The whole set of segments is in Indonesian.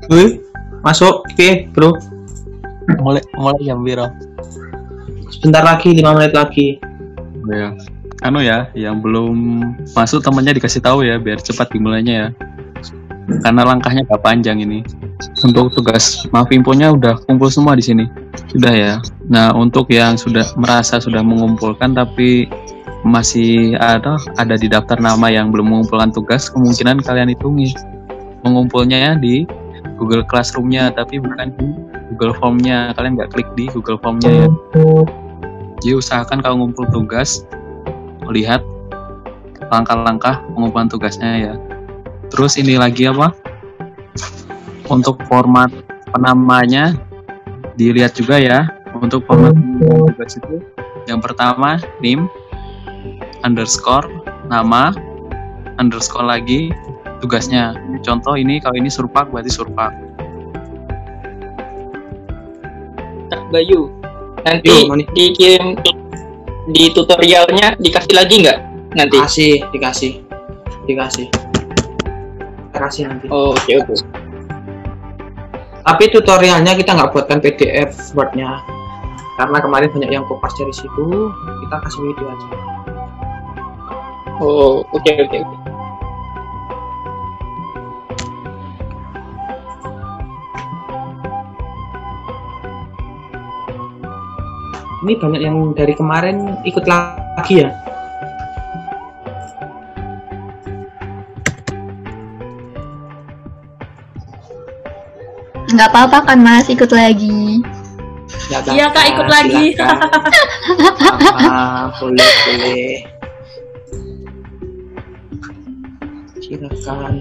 Wih, masuk. Oke, bro. Mulai jam biro. Sebentar lagi, 5 menit lagi. Ya. Anu ya, yang belum masuk temannya dikasih tahu ya, biar cepat dimulainya ya. Karena langkahnya gak panjang ini. Untuk tugas Mavimponya udah kumpul semua di sini. Sudah ya. Nah, untuk yang sudah merasa sudah mengumpulkan tapi masih ada di daftar nama yang belum mengumpulkan tugas, kemungkinan kalian hitungi mengumpulnya ya di Google Classroom-nya, tapi bukan di Google Form-nya. Kalian nggak klik di Google Form-nya ya. Jadi usahakan kalau ngumpul tugas, lihat langkah-langkah pengumpulan tugasnya ya. Terus ini lagi apa? Untuk format penamanya dilihat juga ya. Untuk format tugas itu yang pertama name underscore nama underscore lagi tugasnya. Contoh ini kalau ini surpak berarti surpak. Kak Bayu, nanti dikirim di tutorialnya dikasih lagi nggak nanti? Dikasih nanti. Oh, oke. Tapi tutorialnya kita nggak buatkan PDF Word-nya karena kemarin banyak yang kopas dari situ, kita kasih video aja. Oh, oke. Ini banyak yang dari kemarin ikut lagi ya. Nggak apa-apa kan Mas, ikut lagi. Iya Kak, ikut lagi. Boleh. Silakan.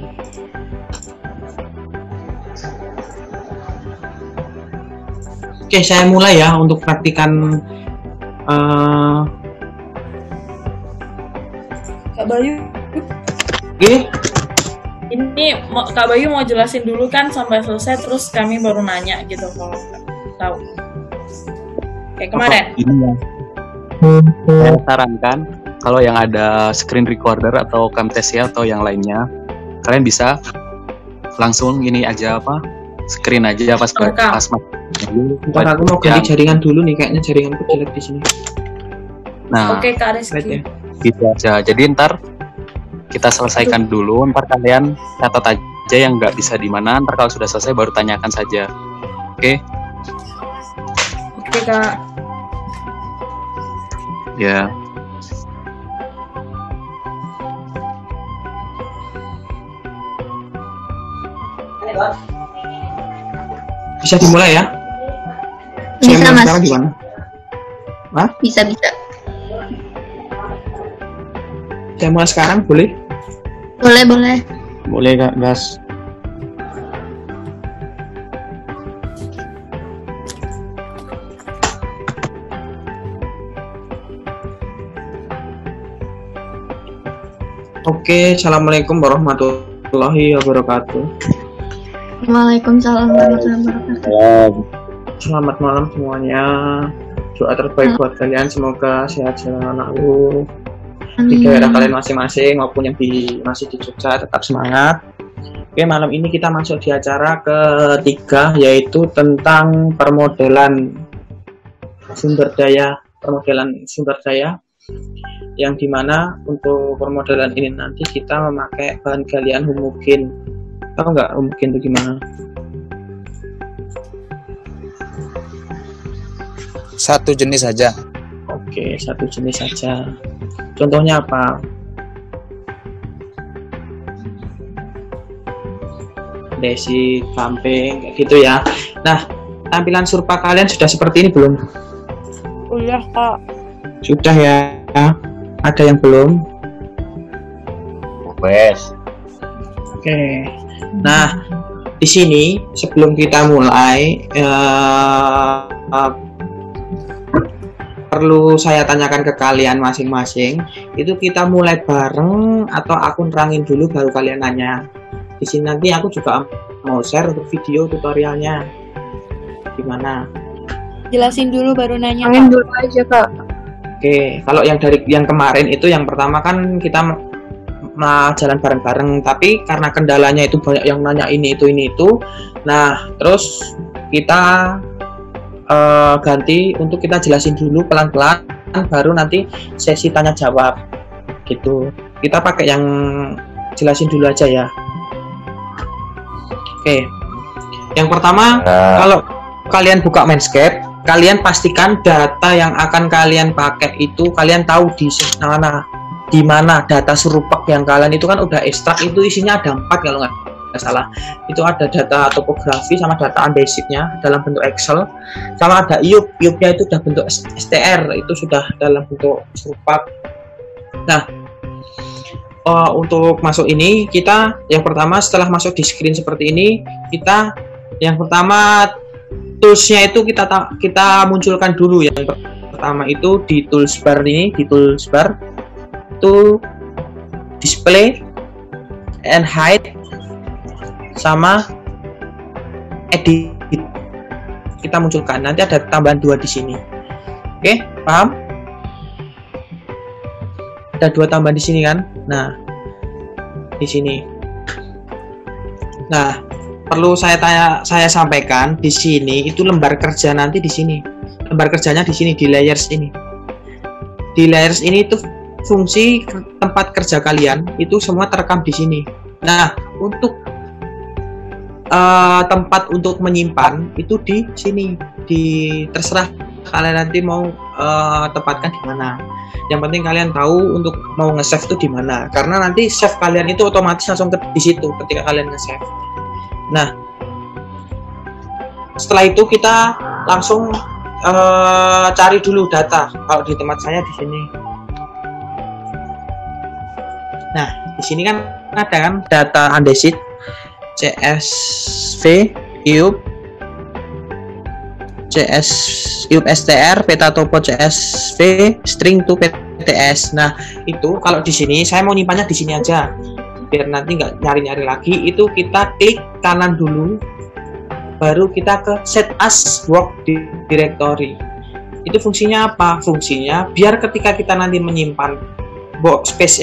Oke, saya mulai ya untuk praktikan. Kak Bayu. Oke. Ini Kak Bayu mau jelasin dulu kan sampai selesai, terus kami baru nanya gitu kalau tahu. Kayak kemarin. Ini ya. Saya sarankan kalau yang ada screen recorder atau Camtasia atau yang lainnya, kalian bisa langsung ini aja screen aja pas Ntar aku mau ganti jaringan dulu nih, kayaknya jaringanku jelek di sini. Nah, Oke Kak Rizky. Gitu aja. Jadi ntar kita selesaikan dulu, ntar kalian catat aja yang nggak bisa di mana, ntar kalau sudah selesai baru tanyakan saja. Oke? Oke Kak. Ya. Bisa dimulai ya? Bisa Mas. Sekarang gimana? Hah? Bisa. Saya mulai sekarang boleh? Boleh. Boleh Kak, gas. Oke, assalamualaikum warahmatullahi wabarakatuh. Waalaikumsalam warahmatullahi wabarakatuh. Selamat malam semuanya. Doa terbaik buat kalian, semoga sehat selalu di daerah kalian masing-masing maupun yang masih di Jogja, tetap semangat. Oke, malam ini kita masuk di acara ketiga, yaitu tentang permodelan sumber daya, yang dimana untuk permodelan ini nanti kita memakai bahan galian homogen. Tahu nggak homogen itu gimana? Satu jenis saja. Oke, satu jenis saja. Contohnya apa? Desi, camping, kayak gitu ya. Nah, tampilan surpa kalian sudah seperti ini belum? Udah Kak. Sudah ya. Ada yang belum? Wes. Oke. Nah, di sini sebelum kita mulai perlu saya tanyakan ke kalian masing-masing, itu kita mulai bareng atau aku nerangin dulu baru kalian nanya. Di sini nanti aku juga mau share untuk video tutorialnya. Gimana? Jelasin dulu baru nanya. Angin dulu aja Kak. Oke, kalau yang dari yang kemarin itu yang pertama kan kita jalan bareng-bareng, tapi karena kendalanya itu banyak yang nanya ini itu. Nah, terus kita ganti untuk kita jelasin dulu pelan-pelan, baru nanti sesi tanya jawab gitu. Kita pakai yang jelasin dulu aja ya. Oke. Yang pertama, kalau kalian buka Mindscape, kalian pastikan data yang akan kalian pakai itu kalian tahu di mana data serupak yang kalian itu kan udah ekstrak, itu isinya ada 4 kalau nggak salah. Itu ada data topografi sama data andesitnya dalam bentuk Excel, sama ada IUP-nya itu udah bentuk STR, itu sudah dalam bentuk serupak. Nah, untuk masuk ini, kita yang pertama setelah masuk di screen seperti ini, kita yang pertama toolsnya itu kita munculkan dulu. Yang pertama itu di toolsbar ini, di toolsbar itu display and hide sama edit kita munculkan. Nanti ada tambahan 2 di sini. Oke, paham? Ada 2 tambahan di sini kan? Nah, di sini. Nah, perlu saya sampaikan di sini itu lembar kerja nanti di sini. Lembar kerjanya di sini di layers ini. Di layers ini itu fungsi tempat kerja kalian itu semua terekam di sini. Nah, untuk tempat untuk menyimpan itu di sini. Terserah kalian nanti mau tempatkan di mana. Yang penting kalian tahu untuk mau nge-save itu di mana. Karena nanti save kalian itu otomatis langsung di situ ketika kalian nge-save. Nah, setelah itu kita langsung cari dulu data. Kalau di tempat saya di sini. Nah, di sini kan ada kan data andesit, CSV, IUP, IUP STR, peta topo CSV, string to PTS. Nah, itu kalau di sini saya mau nyimpannya di sini aja. Biar nanti nggak nyari-nyari lagi, itu kita klik kanan dulu, baru kita ke set as work directory. Itu fungsinya apa? Fungsinya biar ketika kita nanti menyimpan space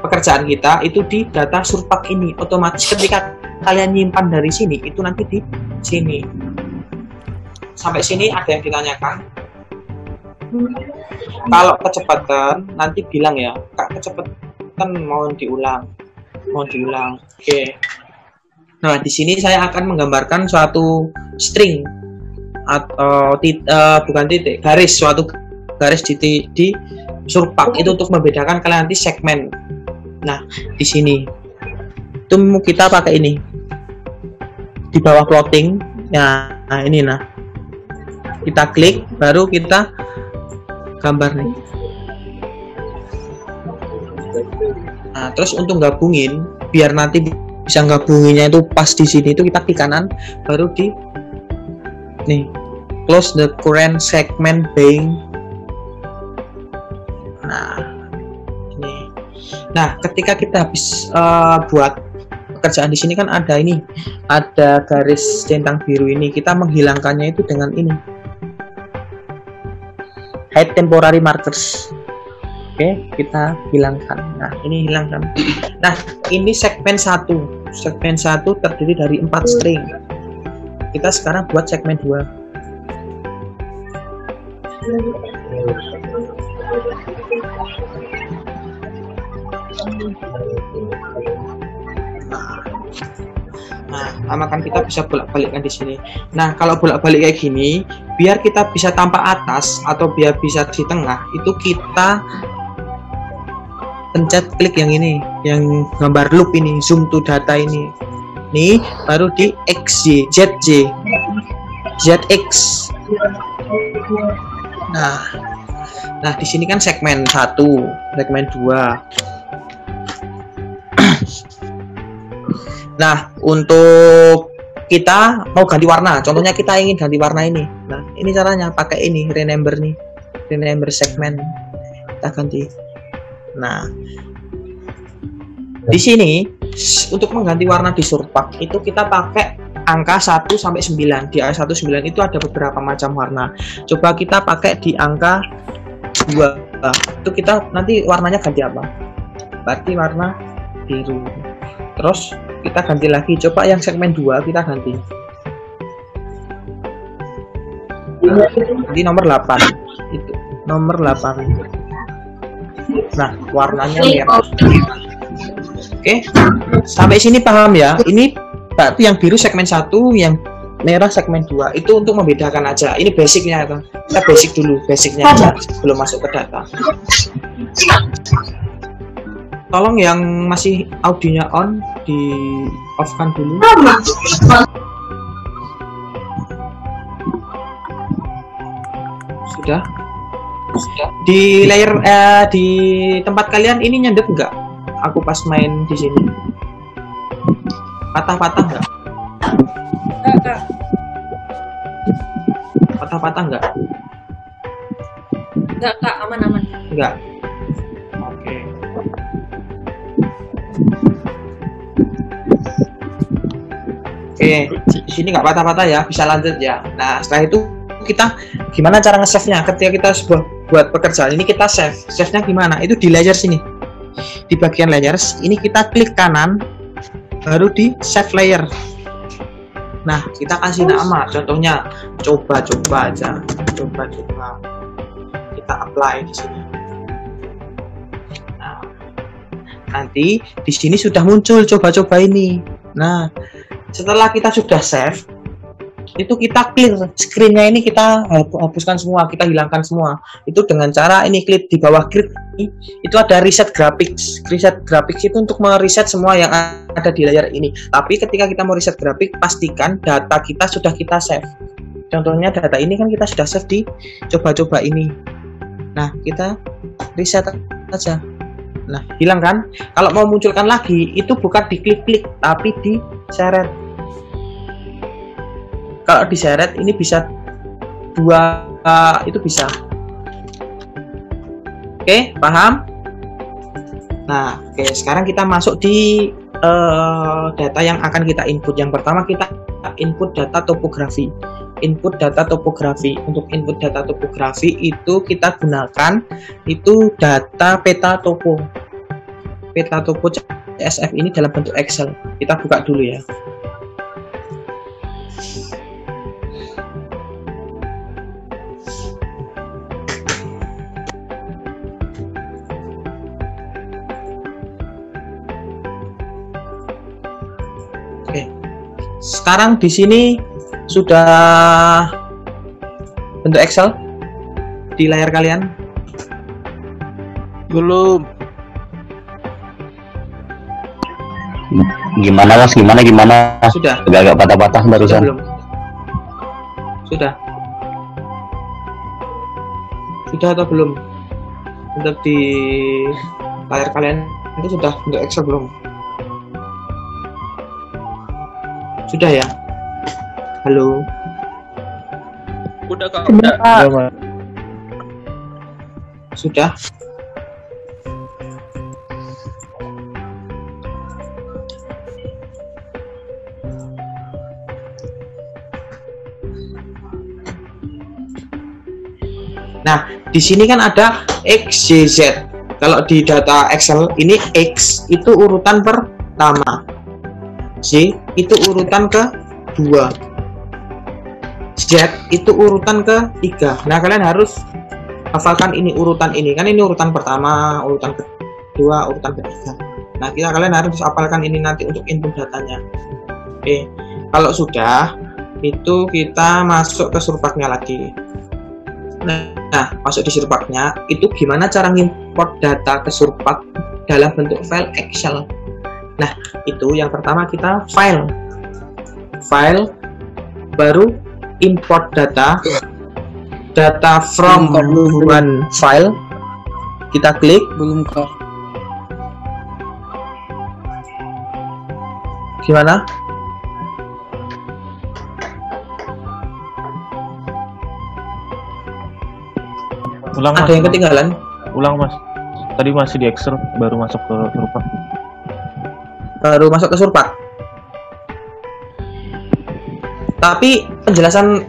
pekerjaan kita itu di data surpak ini, otomatis ketika kalian nyimpan dari sini itu nanti di sini. Sampai sini ada yang ditanyakan? Kalau kecepatan nanti bilang ya, Kak, kecepatan mohon diulang. Oke. Nah, di sini saya akan menggambarkan suatu string atau bukan titik, garis, suatu garis di surpak itu untuk membedakan kalian nanti segmen. Nah, di sini itu kita pakai ini di bawah plotting. Nah, ini kita klik, baru kita gambar nih. Nah, terus untuk gabungin, biar nanti bisa gabunginnya itu pas di sini, itu kita klik kanan, baru di nih close the current segment being. Nah, ketika kita habis buat pekerjaan di sini kan ada ini, ada garis centang biru ini. Kita menghilangkannya itu dengan ini, hide temporary markers. Oke, kita hilangkan. Nah, ini hilangkan. Nah, ini segmen 1. Segmen 1 terdiri dari 4 string. Kita sekarang buat segmen 2. Nah, kan kita bisa bolak-balikkan di sini. Nah, kalau bolak-balik kayak gini, biar kita bisa tampak atas atau biar bisa di tengah, itu kita pencet klik yang ini, yang gambar loop ini, zoom to data ini. Nih, baru di XY, ZY, ZX. Nah, di sini kan segmen 1, segmen 2. Nah, untuk kita mau ganti warna, contohnya kita ingin ganti warna ini. Nah, ini caranya pakai ini, renamber nih, renamber segmen. Kita ganti. Nah, di sini untuk mengganti warna di surpak itu kita pakai angka 1 sampai 9. Di angka 1 9 itu ada beberapa macam warna. Coba kita pakai di angka 2. Itu kita nanti warnanya ganti apa? berarti warna biru. Terus kita ganti lagi, coba yang segmen 2 kita ganti. Nanti nomor 8 itu nomor 8. Nah, warnanya merah. Oke, sampai sini paham ya? Ini berarti yang biru segmen 1, yang merah segmen 2. Itu untuk membedakan aja. Ini basicnya kan. Kita basic dulu, basicnya aja belum masuk ke data. Tolong yang masih audionya on di off kan dulu. Sudah. Di layer di tempat kalian ini nyedep nggak? Aku pas main di sini. Patah-patah nggak? Kak. Patah-patah nggak? Enggak, Kak, aman-aman. Nggak. Oke. Oke, di sini nggak patah-patah ya, bisa lanjut ya. Nah, setelah itu kita gimana cara nge-save-nya? Ketika kita buat pekerjaan ini kita save. Save-nya gimana? Itu di layers ini. Di bagian layers ini kita klik kanan, baru di save layer. Nah, kita kasih nama, contohnya coba-coba aja, coba-coba. Kita apply di sini. Nah, nanti di sini sudah muncul coba-coba ini. Nah, setelah kita sudah save, itu kita clear screen-nya ini, kita hapuskan semua, kita hilangkan semua. Itu dengan cara ini, klik di bawah klik itu ada reset graphics. Reset graphics itu untuk mereset semua yang ada di layar ini. Tapi ketika kita mau reset grafik, pastikan data kita sudah kita save. Contohnya data ini kan kita sudah save di coba-coba ini. Nah, kita reset aja. Nah, hilang kan? Kalau mau munculkan lagi, itu bukan diklik-klik, tapi diseret. Kalau diseret ini bisa dua, itu bisa. Oke, paham? Nah, oke, sekarang kita masuk di data yang akan kita input. Yang pertama kita input data topografi. Input data topografi. Untuk input data topografi itu kita gunakan itu data peta topo. Peta topo CSV ini dalam bentuk Excel. Kita buka dulu ya. Oke. Sekarang di sini sudah bentuk Excel di layar kalian? Belum. Gimana Mas? Gimana? Sudah. Agak patah-patah barusan. Belum. Sudah. Sudah atau belum? Untuk di layar kalian itu sudah bentuk Excel belum? Sudah ya? Halo. Udah Kak, udah. Sudah. Nah, di sini kan ada X, Y, Z. Kalau di data Excel ini X itu urutan pertama, Z itu urutan kedua, Z itu urutan ketiga. Nah, kalian harus hafalkan ini urutan ini. Kan ini urutan pertama, urutan kedua, urutan ketiga. Nah, kalian harus hafalkan ini nanti untuk input datanya. Oke, kalau sudah itu kita masuk ke surpaknya lagi. Nah, masuk di surpaknya itu gimana cara ngimport data ke surpak dalam bentuk file Excel. Nah, itu yang pertama kita file baru import data from one file, kita klik. Belum kak. Gimana? Ulang Ada mas, yang ketinggalan? ulang mas. Tadi masih di Excel, baru masuk ke surpak. Baru masuk ke surpak. Tapi penjelasan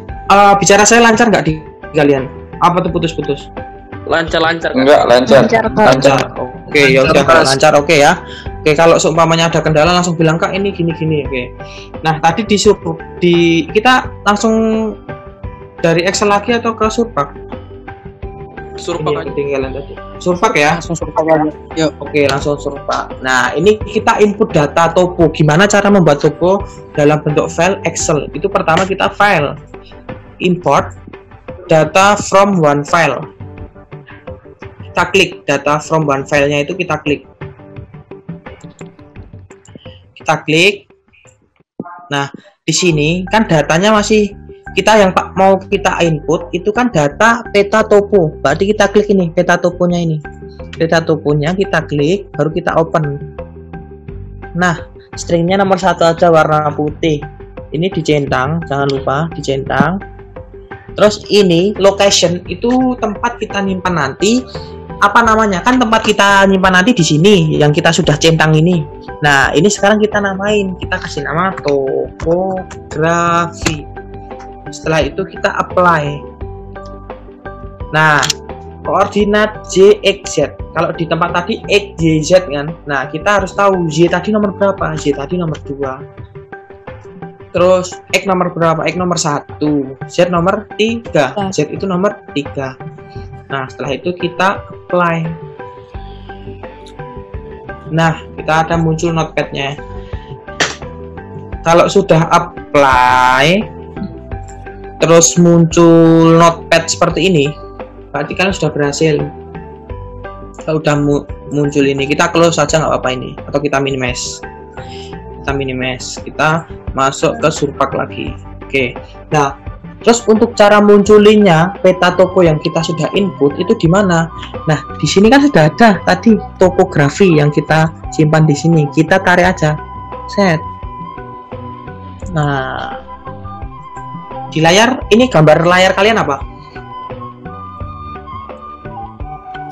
bicara saya lancar nggak di kalian? Apa tuh putus-putus? Lancar-lancar Kak. Enggak, lancar. Lancar, Kak. Lancar. Oke, ya udah kalau lancar oke ya. Oke, kalau seumpamanya ada kendala langsung bilang Kak ini gini. Oke. Nah, tadi kita langsung dari Excel lagi atau ke Surpak? Surpak aja. Ketinggalan tadi. Surpak ya? Langsung Surpak aja. Yuk. Oke, langsung Surpak. Nah, ini kita input data topo. Gimana cara membuat topo dalam bentuk file Excel? Itu pertama kita file import data from one file. Kita klik data from one file-nya itu kita klik. Nah, di sini kan datanya masih kita yang mau kita input itu kan data peta topo. Berarti kita klik ini peta toponya ini. Peta toponya kita klik, baru kita open. Nah, stringnya nomor 1 aja warna putih. Ini dicentang, jangan lupa dicentang. Terus ini location itu tempat kita nyimpan nanti. Apa namanya? Kan tempat kita nyimpan nanti di sini yang kita sudah centang ini. Nah, ini sekarang kita namain, kita kasih nama topografi. Setelah itu kita apply. Nah, koordinat Z, X, Z. Kalau di tempat tadi X, Y, Z kan. Nah, kita harus tahu Y tadi nomor berapa? Y tadi nomor 2. Terus X nomor berapa? X nomor 1. Z nomor 3. Z itu nomor 3. Nah, setelah itu kita apply. Nah, kita ada muncul notepad-nya. Kalau sudah apply, terus muncul notepad seperti ini, berarti kalian sudah berhasil. Kalau udah muncul ini, kita close saja nggak apa-apa ini, atau kita minimize. Kita masuk ke Surpak lagi. Oke. Nah, terus untuk cara munculinnya peta topo yang kita sudah input itu di mana? Nah, di sini kan sudah ada tadi topografi yang kita simpan di sini. Kita tarik aja. Set. Nah, di layar ini gambar layar kalian apa?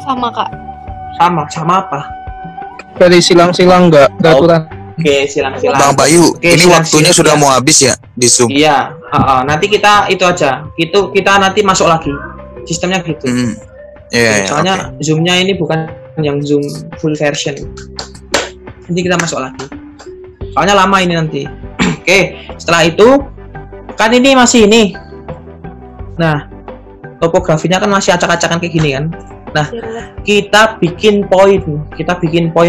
Sama Kak. Sama apa? Dari silang-silang nggak aturan. Oke, silang-silang. Bang Bayu, Oke, ini waktunya sudah ya. mau habis ya di Zoom. Iya, nanti kita itu aja. Itu kita nanti masuk lagi. Sistemnya gitu. Iya, Soalnya Zoom-nya ini bukan yang Zoom full version. Nanti kita masuk lagi. Soalnya lama ini nanti. Oke, setelah itu kan ini masih ini. Nah, topografinya kan masih acak-acakan kayak gini kan. Nah, kita bikin poin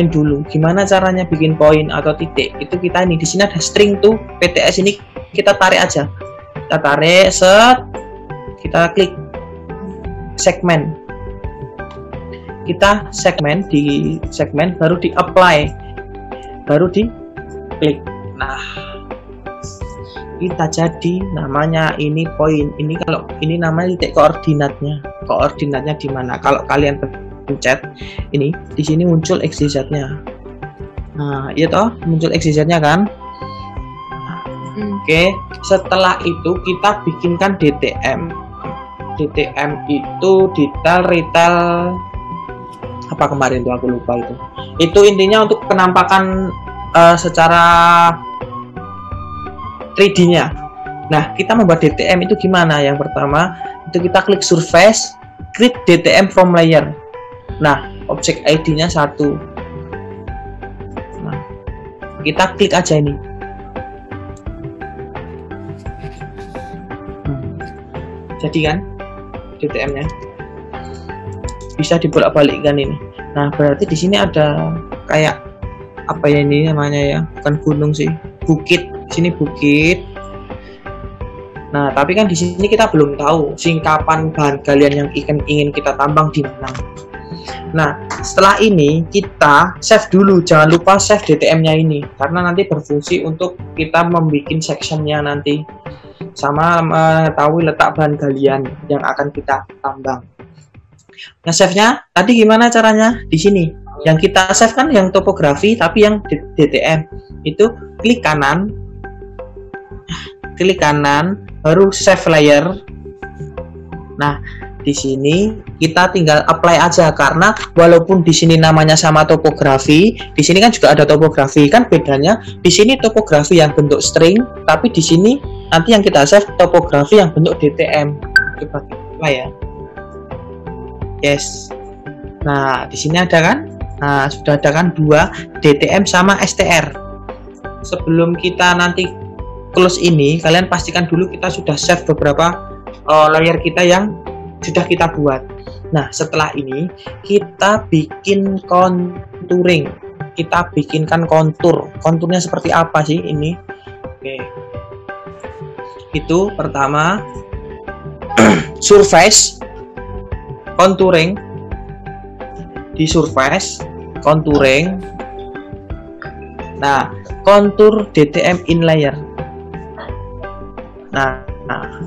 dulu. Gimana caranya bikin poin atau titik? Itu kita ini di sini ada string tuh PTS ini kita tarik aja. Kita tarik, set. Kita klik segmen. Kita segmen di segmen baru di apply. Baru di klik. Nah, kita jadi namanya ini poin. Ini kalau ini namanya titik koordinatnya. Koordinatnya di mana? Kalau kalian pencet ini di sini muncul XYZ-nya. Nah, iya toh, muncul XYZ-nya kan? Oke, setelah itu kita bikinkan DTM. DTM itu detail retail apa kemarin tuh aku lupa itu. Itu intinya untuk penampakan secara 3D-nya. Nah, kita membuat DTM itu gimana? Yang pertama, itu kita klik surface, create DTM from layer. Nah, objek ID-nya 1. Nah, kita klik aja ini. Jadi kan, DTM-nya bisa dibolak-balikkan ini. Nah, berarti di sini ada kayak apa ya ini namanya ya? Bukan gunung sih, bukit. Sini bukit. Nah, tapi kan di sini kita belum tahu singkapan bahan galian yang ingin kita tambang di mana. Nah, setelah ini kita save dulu. Jangan lupa save DTM-nya ini karena nanti berfungsi untuk kita membuat sectionnya nanti sama mengetahui letak bahan galian yang akan kita tambang. Nah, save-nya tadi gimana caranya? Di sini. Yang kita save kan yang topografi, tapi yang DTM itu klik kanan, baru save layer. Nah, di sini kita tinggal apply aja karena walaupun di sini namanya sama topografi, di sini kan juga ada topografi. Kan bedanya di sini topografi yang bentuk string, tapi di sini nanti yang kita save topografi yang bentuk DTM. Coba apply ya. Yes. Nah, di sini ada kan Nah, sudah ada kan 2 DTM sama STR. Sebelum kita nanti close ini, kalian pastikan dulu kita sudah save beberapa layer kita yang sudah kita buat. Nah, setelah ini kita bikin contouring. Kita bikinkan kontur. Konturnya seperti apa sih ini? Oke. Itu pertama surface contouring. Di surface contouring. Nah, kontur DTM in layer. Nah,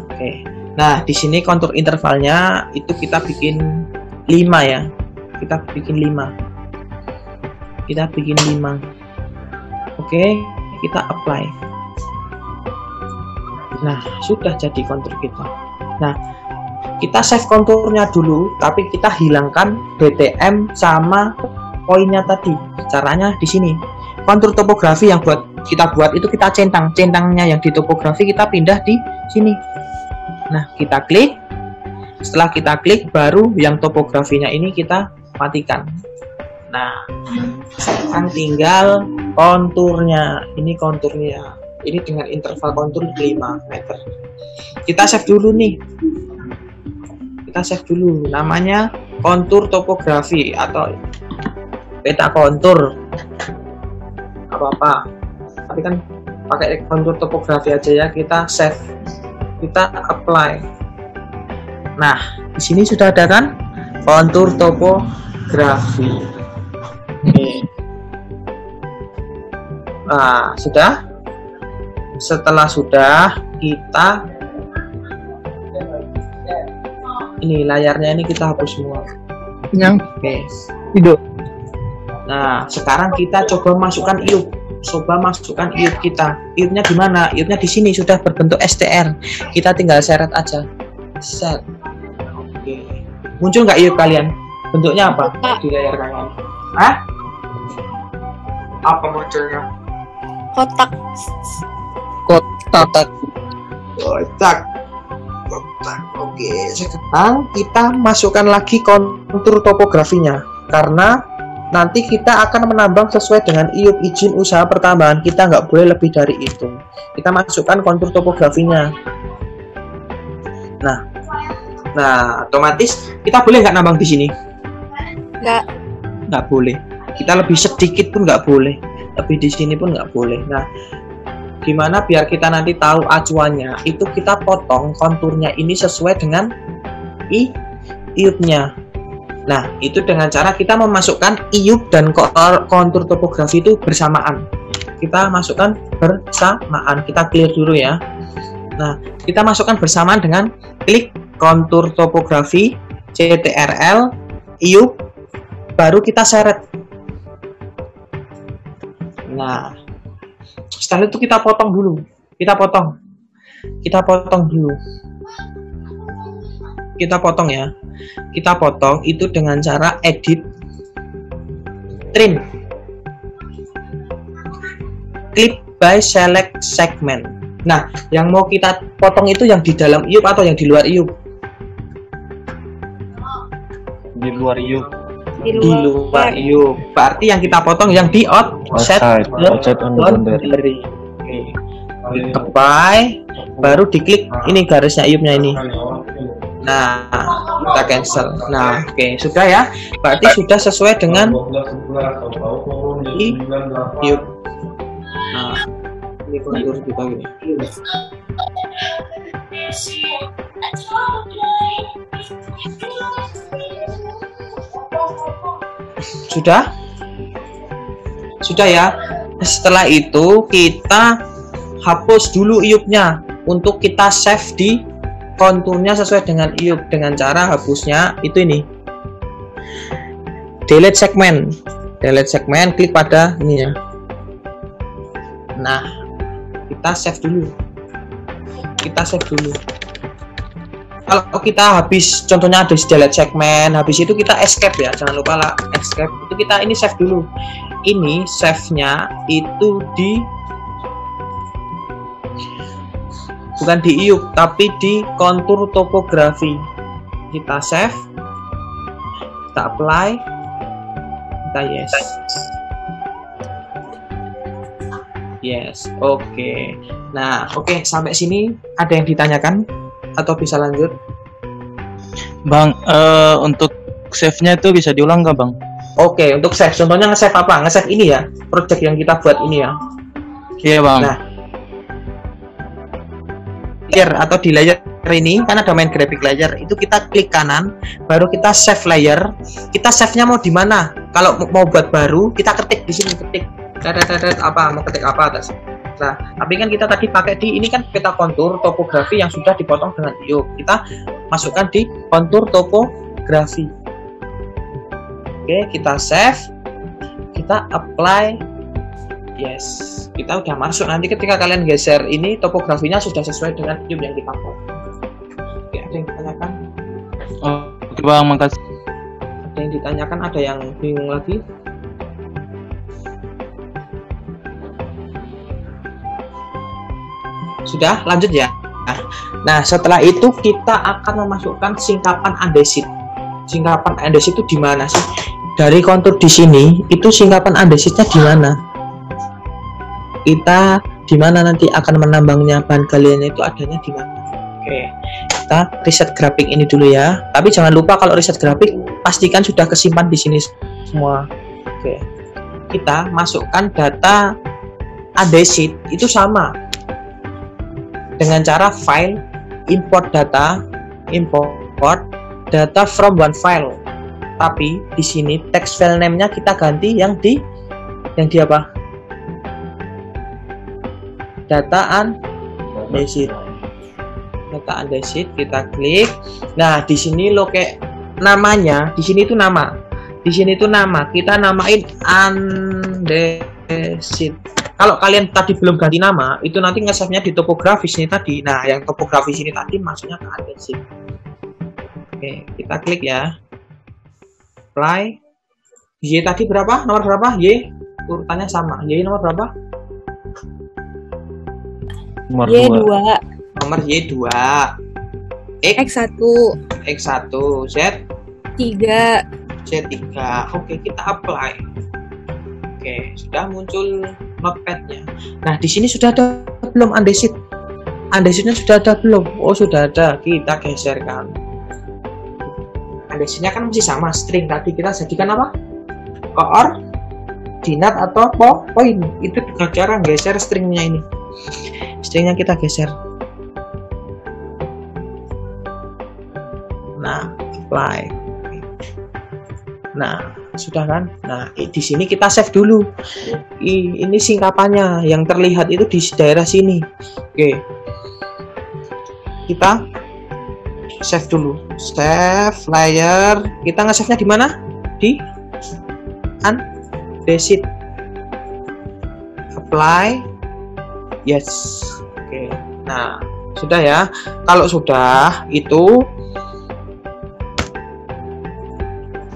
oke. Nah, di sini kontur intervalnya itu kita bikin 5 ya. Kita bikin 5. Kita bikin 5. Oke, kita apply. Nah, sudah jadi kontur kita. Nah, kita save konturnya dulu, tapi kita hilangkan DTM sama poinnya tadi. Caranya di sini. Kontur topografi yang kita buat itu kita centang. Centangnya yang di topografi kita pindah di sini. Nah, kita klik. Setelah kita klik, baru yang topografinya ini kita matikan. Nah, sekarang tinggal konturnya. Ini konturnya. Ini dengan interval kontur 5 meter. Kita save dulu nih. Kita save dulu. Namanya kontur topografi atau peta kontur. Apa-apa. Tapi kan pakai kontur topografi aja ya. Kita save. Kita apply. Nah, di sini sudah ada kan kontur topografi. Oke. Nah, sudah. Setelah sudah, kita ini layarnya ini kita hapus semua. Oke. Hidup. Nah, sekarang kita coba masukkan iup. Coba masukkan iup kita. Iupnya di mana? Iupnya di sini sudah berbentuk STR. Kita tinggal seret aja. Set. Oke. Muncul nggak iup kalian? Bentuknya apa? Di layar kalian? Hah? Apa munculnya? Kotak. Kotak. Kotak. Oke, sekarang kita masukkan lagi kontur topografinya karena nanti kita akan menambang sesuai dengan iup izin usaha pertambangan. Kita nggak boleh lebih dari itu. Kita masukkan kontur topografinya. Nah, otomatis kita boleh nggak nambang di sini? Nggak boleh. Kita lebih sedikit pun nggak boleh. Lebih di sini pun nggak boleh. Nah, gimana biar kita nanti tahu acuannya? Itu kita potong konturnya ini sesuai dengan iupnya. Nah, itu dengan cara kita memasukkan iup dan kontur topografi itu bersamaan. Kita masukkan bersamaan. Kita clear dulu ya. Nah, kita masukkan bersamaan dengan klik kontur topografi, CTRL, iup, baru kita seret. Nah, setelah itu kita potong dulu. Kita potong dulu. Kita potong ya. Kita potong itu dengan cara edit trim. Clip by select segment. Nah, yang mau kita potong itu yang di dalam iup atau yang di luar iup? Di luar iup. Di luar iup. Berarti yang kita potong yang di outside boundary. Apply, baru diklik ini garisnya iupnya ini. Nah, kita cancel. Nah, oke, sudah ya. Berarti sudah sesuai dengan iup. Nah, ini kontur kita gini. Sudah ya. Setelah itu kita hapus dulu iupnya untuk kita save di konturnya sesuai dengan iup. Dengan cara hapusnya itu ini, delete segment, klik pada ini ya. Nah, kita save dulu. Kalau kita habis, contohnya ada delete segment, habis itu kita escape ya, jangan lupa lah escape. Itu kita ini save dulu. Ini save-nya itu bukan di iup tapi di kontur topografi. Kita save, kita apply, Kita yes. Yes, oke. Nah, oke, sampai sini ada yang ditanyakan atau bisa lanjut? Bang, untuk save-nya itu bisa diulang nggak, Bang? Oke, untuk save, contohnya nge-save apa? Nge-save ini ya, project yang kita buat ini ya. Iya, Bang. Nah, layer atau di layer ini kan ada main graphic layer, itu kita klik kanan, baru kita save layer. Kita save-nya mau di mana? Kalau mau buat baru, kita ketik di sini, ketik apa, mau ketik apa atas. Nah, tapi kan kita tadi pakai di ini kan peta kontur topografi yang sudah dipotong dengan iup. Kita masukkan di kontur topografi. Oke, kita save, kita apply. Yes, kita udah masuk. Nanti ketika kalian geser ini topografinya sudah sesuai dengan iup yang kita potong. Oke, ada yang ditanyakan? Oke, Bang, makasih. Ada yang ditanyakan, ada yang bingung lagi? Sudah, lanjut ya. Nah, setelah itu kita akan memasukkan singkapan andesit. Singkapan andesit itu di mana sih? Dari kontur di sini, itu singkapan andesitnya di mana? Kita di mana nanti akan menambangnya, bahan galiannya itu adanya di mana? Oke, kita reset grafik ini dulu ya. Tapi jangan lupa kalau reset grafik, pastikan sudah kesimpan di sini semua. Oke, kita masukkan data andesit itu sama. Dengan cara file import data from one file, tapi di sini text file name-nya kita ganti yang di apa? Data andesit. Data andesit kita klik. Nah, di sini namanya, di sini itu nama. Di sini itu nama. Kita namain andesit. Kalau kalian tadi belum ganti nama, itu nanti nge-save-nya di topografis ini tadi. Nah, yang topografis ini tadi masuknya ke andesit. Oke, kita klik ya. Apply. Y tadi berapa? Nomor berapa? Y urutannya sama. Y nomor berapa? Nomor Y2. Nomor Y2. X1. X1. Z 3. Z3. Oke, kita apply. Oke, sudah muncul notepad-nya. Nah, di sini sudah ada belum andesit? Andesitnya sudah ada belum? Oh, sudah ada. Kita geserkan. Andesitnya kan masih sama string. Tadi kita jadikan apa? Koordinat atau poin. Itu dengan cara geser stringnya ini. Stringnya kita geser. Nah, apply. Nah, sudah kan? Nah, di sini kita save dulu. Ini singkapannya yang terlihat itu di daerah sini. Oke. Kita save dulu. Save layer. Kita nge-save-nya di mana? Di andesit. Apply. Yes. Oke. Nah, sudah ya. Kalau sudah itu,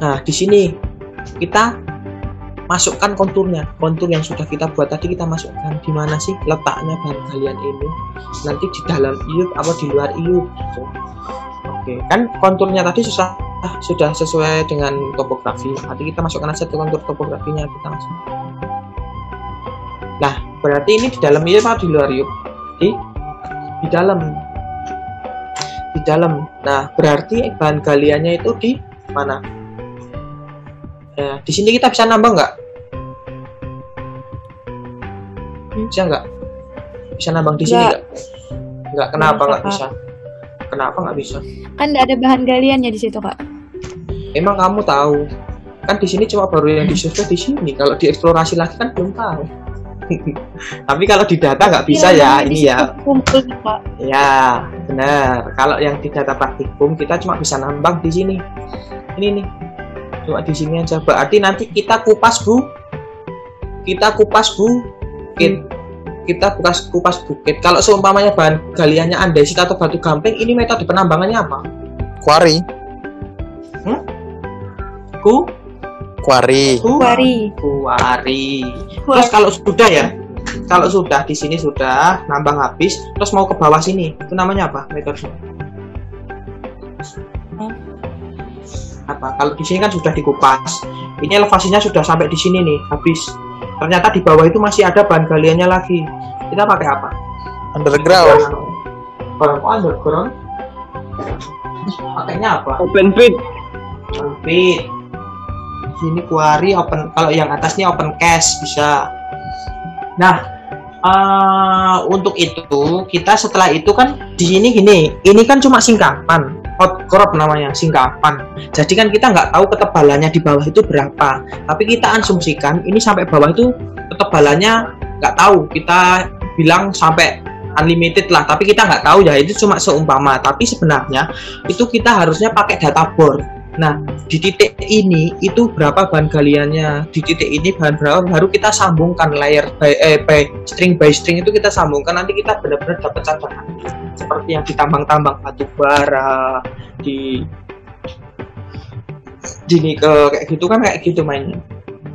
nah, di sini kita masukkan konturnya. Kontur yang sudah kita buat tadi kita masukkan. Di mana sih letaknya bahan galian ini? Nanti di dalam iup atau di luar iup. Gitu. Oke, kan konturnya tadi sudah sesuai dengan topografi. Nanti kita masukkan aja ke kontur topografinya, kita masuk. Nah, berarti ini di dalam iup atau di luar iup? Di dalam. Di dalam. Nah, berarti bahan galiannya itu di mana? Ya, di sini kita bisa nambah nggak? Bisa nggak? Bisa nambang di sini nggak? Nggak. Kenapa nggak bisa? Kenapa nggak bisa? Kan nggak ada bahan galiannya di situ, Kak. Emang kamu tahu? Kan di sini cuma baru yang disusun di sini. Kalau dieksplorasi lagi kan belum tahu. Tapi kalau di data nggak bisa ya, ini ya. Kumpul, Pak. Ya, benar. Kalau yang di data praktikum kita cuma bisa nambang di sini. Ini nih. Cuma di sini aja. Berarti nanti kita kupas bukit. Kita kupas bukit. Kalau seumpamanya bahan galiannya andesit atau batu gamping, ini metode penambangannya apa? Quarry. Quarry. Terus kalau sudah di sini sudah nambang habis, terus mau ke bawah sini, itu namanya apa metodenya? apa? Kalau di sini kan sudah dikupas. Ini elevasinya sudah sampai di sini nih, habis. Ternyata di bawah itu masih ada bahan galiannya lagi. Kita pakai apa? Underground. Kalau underground, pakainya apa? Open pit. Open pit. Sini kuari open. Kalau yang atasnya open cache bisa. Nah, untuk itu kita setelah itu kan di sini gini. Ini kan cuma singkapan. Outcrop namanya, singkapan. Jadi kan kita nggak tahu ketebalannya di bawah itu berapa. Tapi kita asumsikan ini sampai bawah itu ketebalannya nggak tahu. Kita bilang sampai unlimited lah. Tapi kita nggak tahu ya. Itu cuma seumpama. Tapi sebenarnya itu kita harusnya pakai data bor. Nah, di titik ini itu berapa bahan galiannya? Di titik ini bahan berapa? Baru kita sambungkan layer by string itu kita sambungkan. Nanti kita benar-benar dapat cadangan. Seperti yang ditambang-tambang batu bara di nikel kayak gitu kan, kayak gitu mainnya.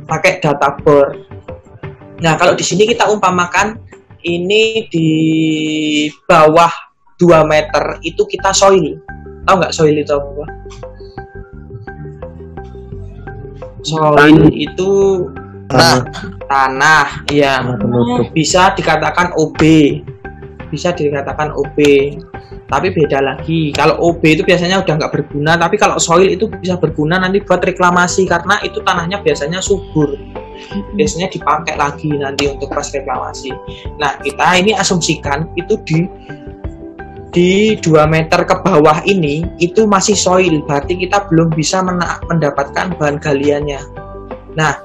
Pakai data bor. Nah, kalau di sini kita umpamakan ini di bawah 2 meter itu kita soil. Tahu nggak soil itu apa? Soil itu tanah, ya. Bisa dikatakan OB, tapi beda lagi. Kalau OB itu biasanya udah nggak berguna, tapi kalau soil itu bisa berguna nanti buat reklamasi karena itu tanahnya biasanya subur. Biasanya dipakai lagi nanti untuk pas reklamasi. Nah, kita ini asumsikan itu di 2 meter ke bawah ini itu masih soil, berarti kita belum bisa mendapatkan bahan galiannya. Nah,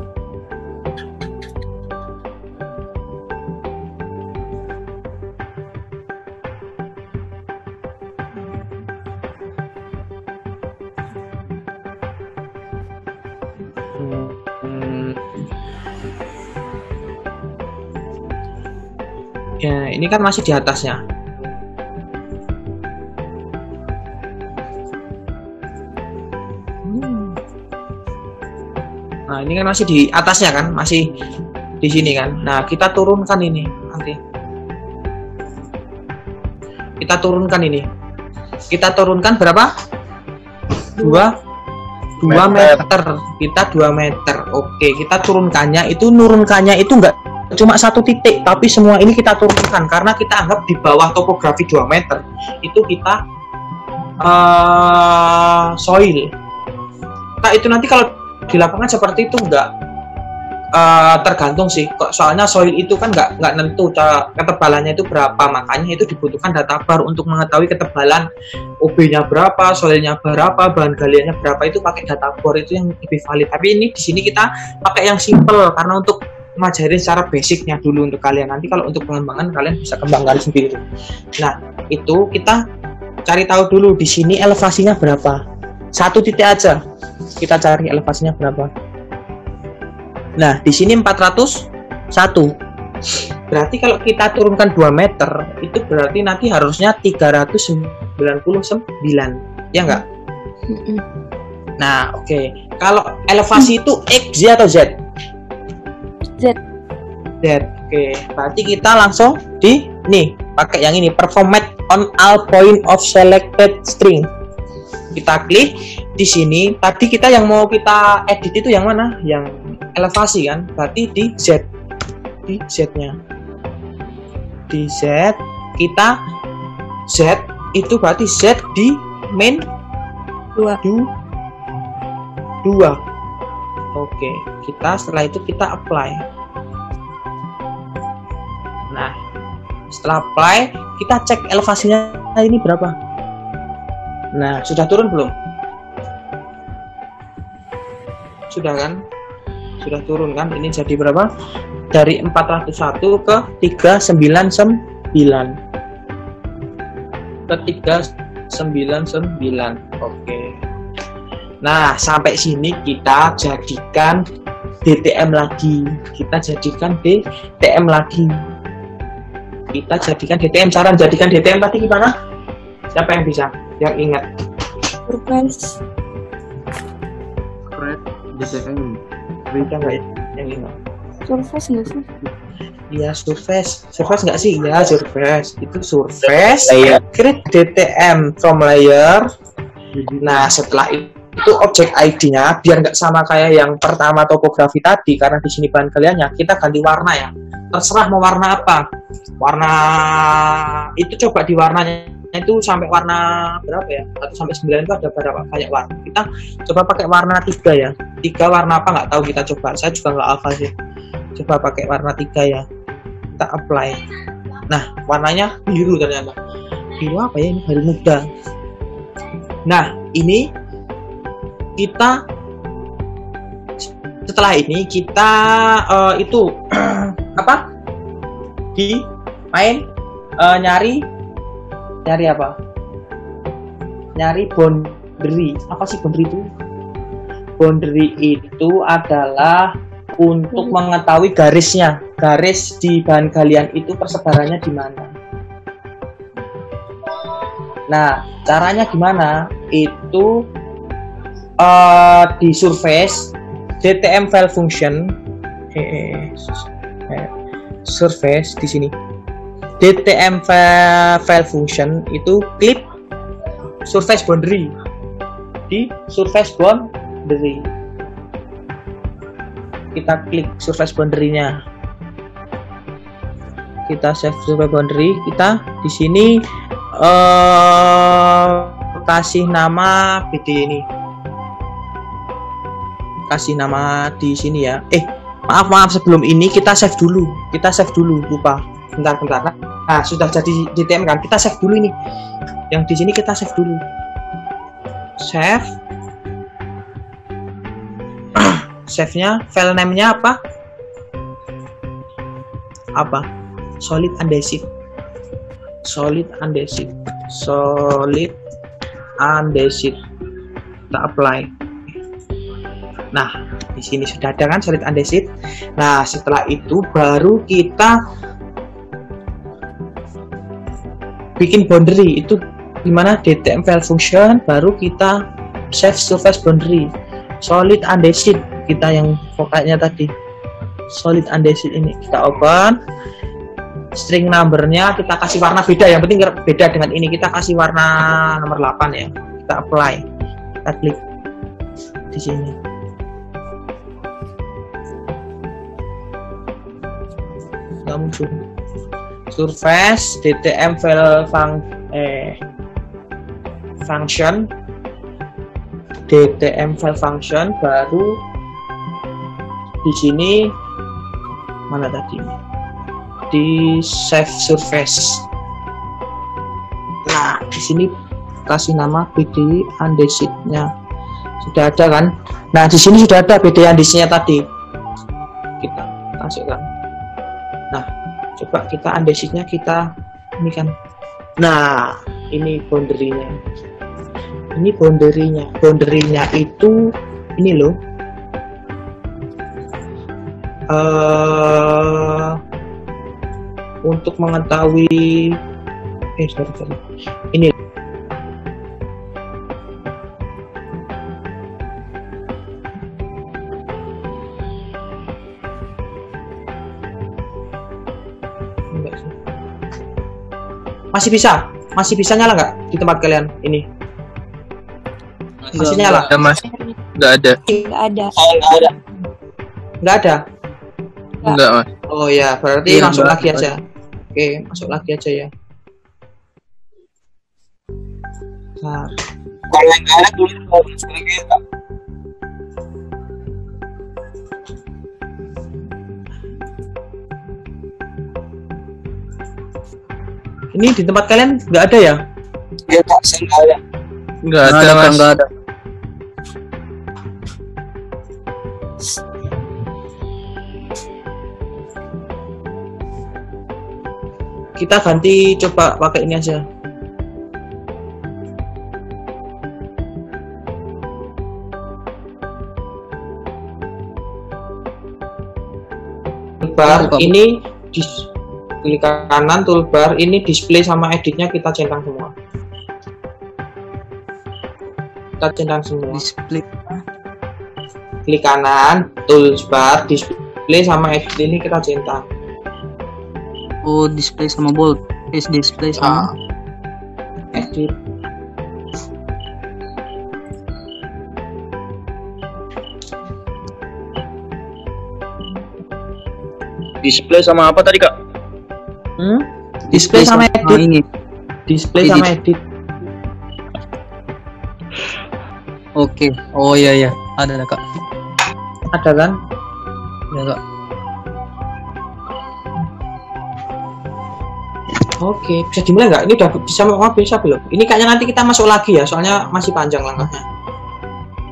ya ini kan masih di atasnya. Nah, ini kan masih di atasnya kan, masih di sini kan. Nah, kita turunkan ini nanti. Kita turunkan ini. Kita turunkan berapa? 2 meter. Kita 2 meter. Oke, kita turunkannya itu enggak cuma satu titik, tapi semua ini kita turunkan karena kita anggap di bawah topografi 2 meter itu kita soil. Nah, itu nanti kalau di lapangan seperti itu enggak tergantung sih, soalnya soil itu kan nggak nentu ketebalannya itu berapa, makanya itu dibutuhkan data bar untuk mengetahui ketebalan OB-nya berapa, soilnya berapa, bahan galiannya berapa, itu pakai data bar itu yang lebih valid. Tapi ini di sini kita pakai yang simple karena untuk ngajarin secara basicnya dulu untuk kalian, nanti kalau untuk pengembangan kalian bisa kembangkan sendiri. Nah, itu kita cari tahu dulu di sini elevasinya berapa, satu titik aja kita cari elevasinya berapa. Nah, di sini 401. Berarti kalau kita turunkan 2 meter, itu berarti nanti harusnya 399. Ya enggak? Nah, oke. Kalau elevasi itu X, Y atau Z? Z. Z. Oke, berarti kita langsung di nih, pakai yang ini, perform match on all point of selected string. Kita klik di sini. Tadi kita yang mau kita edit itu yang mana? Yang elevasi kan, berarti di Z, di Z-nya, di Z kita Z itu berarti Z di main 2. Oke, kita setelah itu kita apply. Nah, setelah apply kita cek elevasinya ini berapa. Nah, sudah turun belum? Sudah kan? Sudah turun kan, ini jadi berapa, dari 401 ke 399 ke 399. Oke, nah sampai sini kita jadikan DTM lagi, kita jadikan DTM. Cara jadikan DTM tadi gimana? Siapa yang bisa, yang ingat? Surface. DTM bisa nggak yang ingat? Surface nggak sih? Iya, surface nggak sih? Ya, surface itu surface layer create DTM from layer. Nah, setelah itu itu objek ID-nya biar nggak sama kayak yang pertama topografi tadi, karena di sini bahan kaliannya kita ganti warna ya. Terserah mau warna apa. Warna itu coba di warnanya itu sampai warna berapa ya? 1 sampai 9 itu ada berapa banyak warna. Kita coba pakai warna 3 ya. 3 warna apa nggak tahu, kita coba. Saya juga nggak hafal sih. Coba pakai warna 3 ya. Kita apply. Nah, warnanya biru ternyata. Biru apa ya ini? Biru muda. Nah, ini kita setelah ini kita itu apa? Di main nyari apa? Nyari boundary. Apa sih boundary itu? Boundary itu adalah untuk mengetahui garisnya. Garis di bahan kalian itu persebarannya di mana. Nah, caranya gimana? Itu di surface DTM file function surface di sini. DTM file function itu klik surface boundary di surface boundary. Kita klik surface boundary-nya. Kita save surface boundary. Kita di sini kasih nama BD ini. Kasih nama di sini ya. Maaf sebelum ini kita save dulu. Lupa. Bentar. Nah, sudah jadi DTM kan. Kita save dulu ini. Yang di sini kita save dulu. Save. Save-nya, file name-nya apa? Solid andesite. Kita apply. Nah, di sini sudah ada kan solid andesite. Nah, setelah itu baru kita bikin boundary. Itu gimana? DTM file function, baru kita save surface boundary. Solid andesite, kita yang pokoknya tadi. Solid andesite ini kita open. String numbernya kita kasih warna beda, yang penting beda dengan ini. Kita kasih warna nomor 8 ya. Kita apply. Kita klik di sini. Muncul surface DTM file function DTM file function, baru di sini mana tadi, di save surface. Nah, di sini kasih nama BD andesite-nya. Sudah ada kan? Nah, di sini sudah ada BD andesite-nya tadi. Kita masukkan. Nah, coba kita andesite-nya kita ini kan. Nah, ini boundary-nya. Boundary-nya itu ini loh. Untuk mengetahui sorry. Ini masih bisa nyala nggak di tempat kalian ini? Masih nyala? Nggak ada. Nggak ada. Enggak, Mas. Oh ya, berarti masuk lagi aja. Oke, masuk lagi aja ya. Nah, kalau yang nggak ada tulis lagi ya. Ini di tempat kalian nggak ada ya? Ya, Pak, saya nggak ada. Nggak ada, Mas. Nggak ada. Kita ganti, coba pakai ini aja. Toolbar ini di klik kanan, toolbar ini display sama editnya kita centang semua. Display. Klik kanan, toolbar, display sama edit ini kita centang. Oh, display sama bold. Display sama edit. Display sama apa tadi, Kak? Display sama edit. ini. Display sama edit. Oke. Oh iya, ada Kak. Ada kan? Ya Kak. Oke, bisa dimulai nggak? Ini udah bisa mau bisa belum? Ini kayaknya nanti kita masuk lagi ya, soalnya masih panjang langkahnya.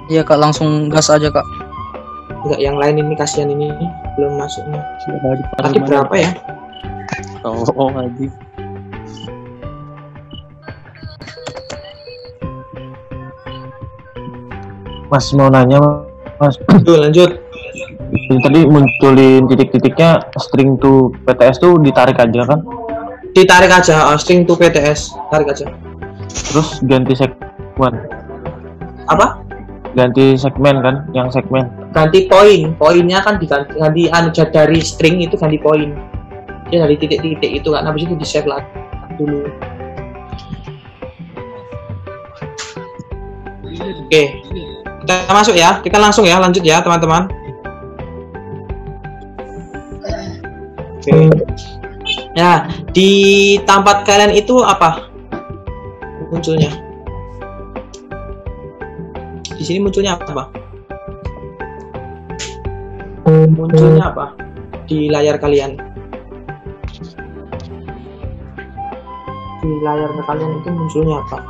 Iya Kak, langsung gas aja Kak. Enggak, yang lain ini kasihan ini belum masuknya. Tadi berapa ya? Oh, Haji. Mas mau nanya, Mas. Lanjut. Tadi munculin titik-titiknya string to PTS tuh ditarik aja kan? Ditarik aja, string to PTS, tarik aja. Terus ganti segmen. Apa? Ganti segmen kan, yang segmen. Ganti poinnya kan ganti dari string itu ganti poin. Ya dari titik-titik itu kan, habis itu di save lagi dulu. Oke, kita masuk ya, kita langsung ya, lanjut ya teman-teman. Oke. Nah, di tempat kalian itu apa munculnya? Di sini munculnya apa? Munculnya apa di layar kalian? Di layar kalian itu munculnya apa?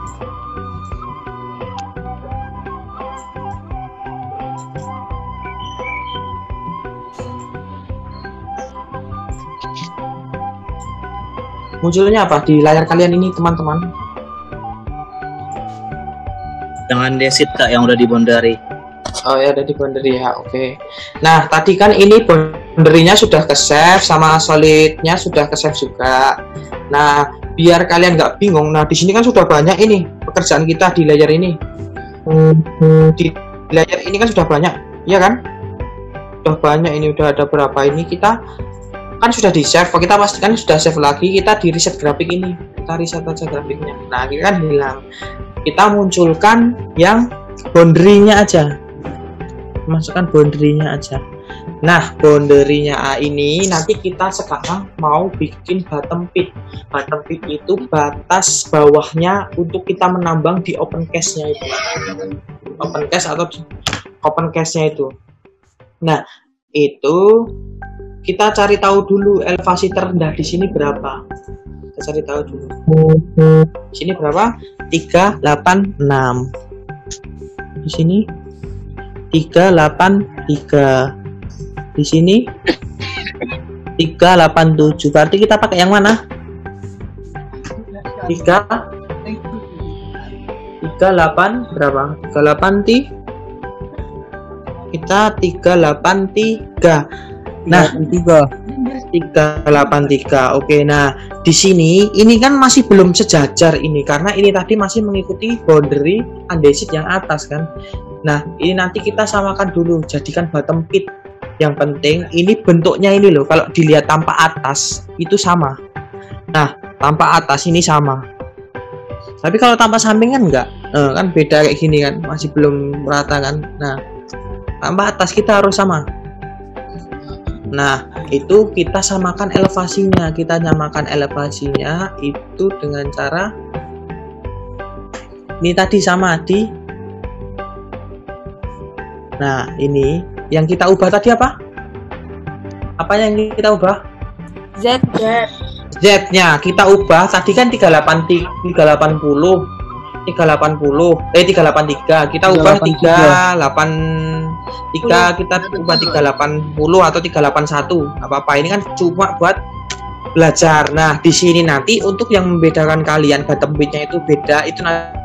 Munculnya apa di layar kalian ini teman-teman? Jangan desit Kak yang udah dibondari. Oh ya, udah dibondari ya, oke. Nah, tadi kan ini bonderinya sudah ke save, sama solidnya sudah ke save juga. Nah, biar kalian nggak bingung, nah di sini kan sudah banyak ini pekerjaan kita di layar ini. Di layar ini kan sudah banyak, ya kan? Sudah banyak ini, udah ada berapa ini kita kan sudah di save, kita pastikan sudah save lagi, kita di reset grafik ini, kita reset aja grafiknya. Nah, ini kan hilang, kita munculkan yang boundary-nya aja, masukkan boundary-nya aja. Nah, boundary-nya ini nanti kita sekarang mau bikin bottom pit. Bottom pit itu batas bawahnya untuk kita menambang di open cache-nya itu, open cache atau open cache-nya itu. Nah, itu kita cari tahu dulu elevasi terendah di sini berapa. Kita cari tahu dulu. Di sini berapa? 386. Di sini 383. Di sini 387. Berarti kita pakai yang mana? 38 berapa? 38 kita 383. Nah, 383. Oke, nah di sini ini kan masih belum sejajar ini karena ini tadi masih mengikuti boundary undecided yang atas kan. Nah, ini nanti kita samakan dulu, jadikan bottom pit. Yang penting ini bentuknya ini loh, kalau dilihat tanpa atas itu sama. Nah, tanpa atas ini sama. Tapi kalau tanpa samping kan enggak, kan beda kayak gini kan, masih belum rata kan. Nah, tanpa atas kita harus sama. Nah, itu kita samakan elevasinya, kita nyamakan elevasinya itu dengan cara ini tadi sama di. Nah, ini yang kita ubah tadi apa? Apa yang kita ubah? Z-nya kita ubah, tadi kan 383 kita ubah 383, kita ubah 380 atau 381, apa-apa, ini kan cuma buat belajar. Nah, di sini nanti untuk yang membedakan kalian bottom bitnya itu beda, itu nanti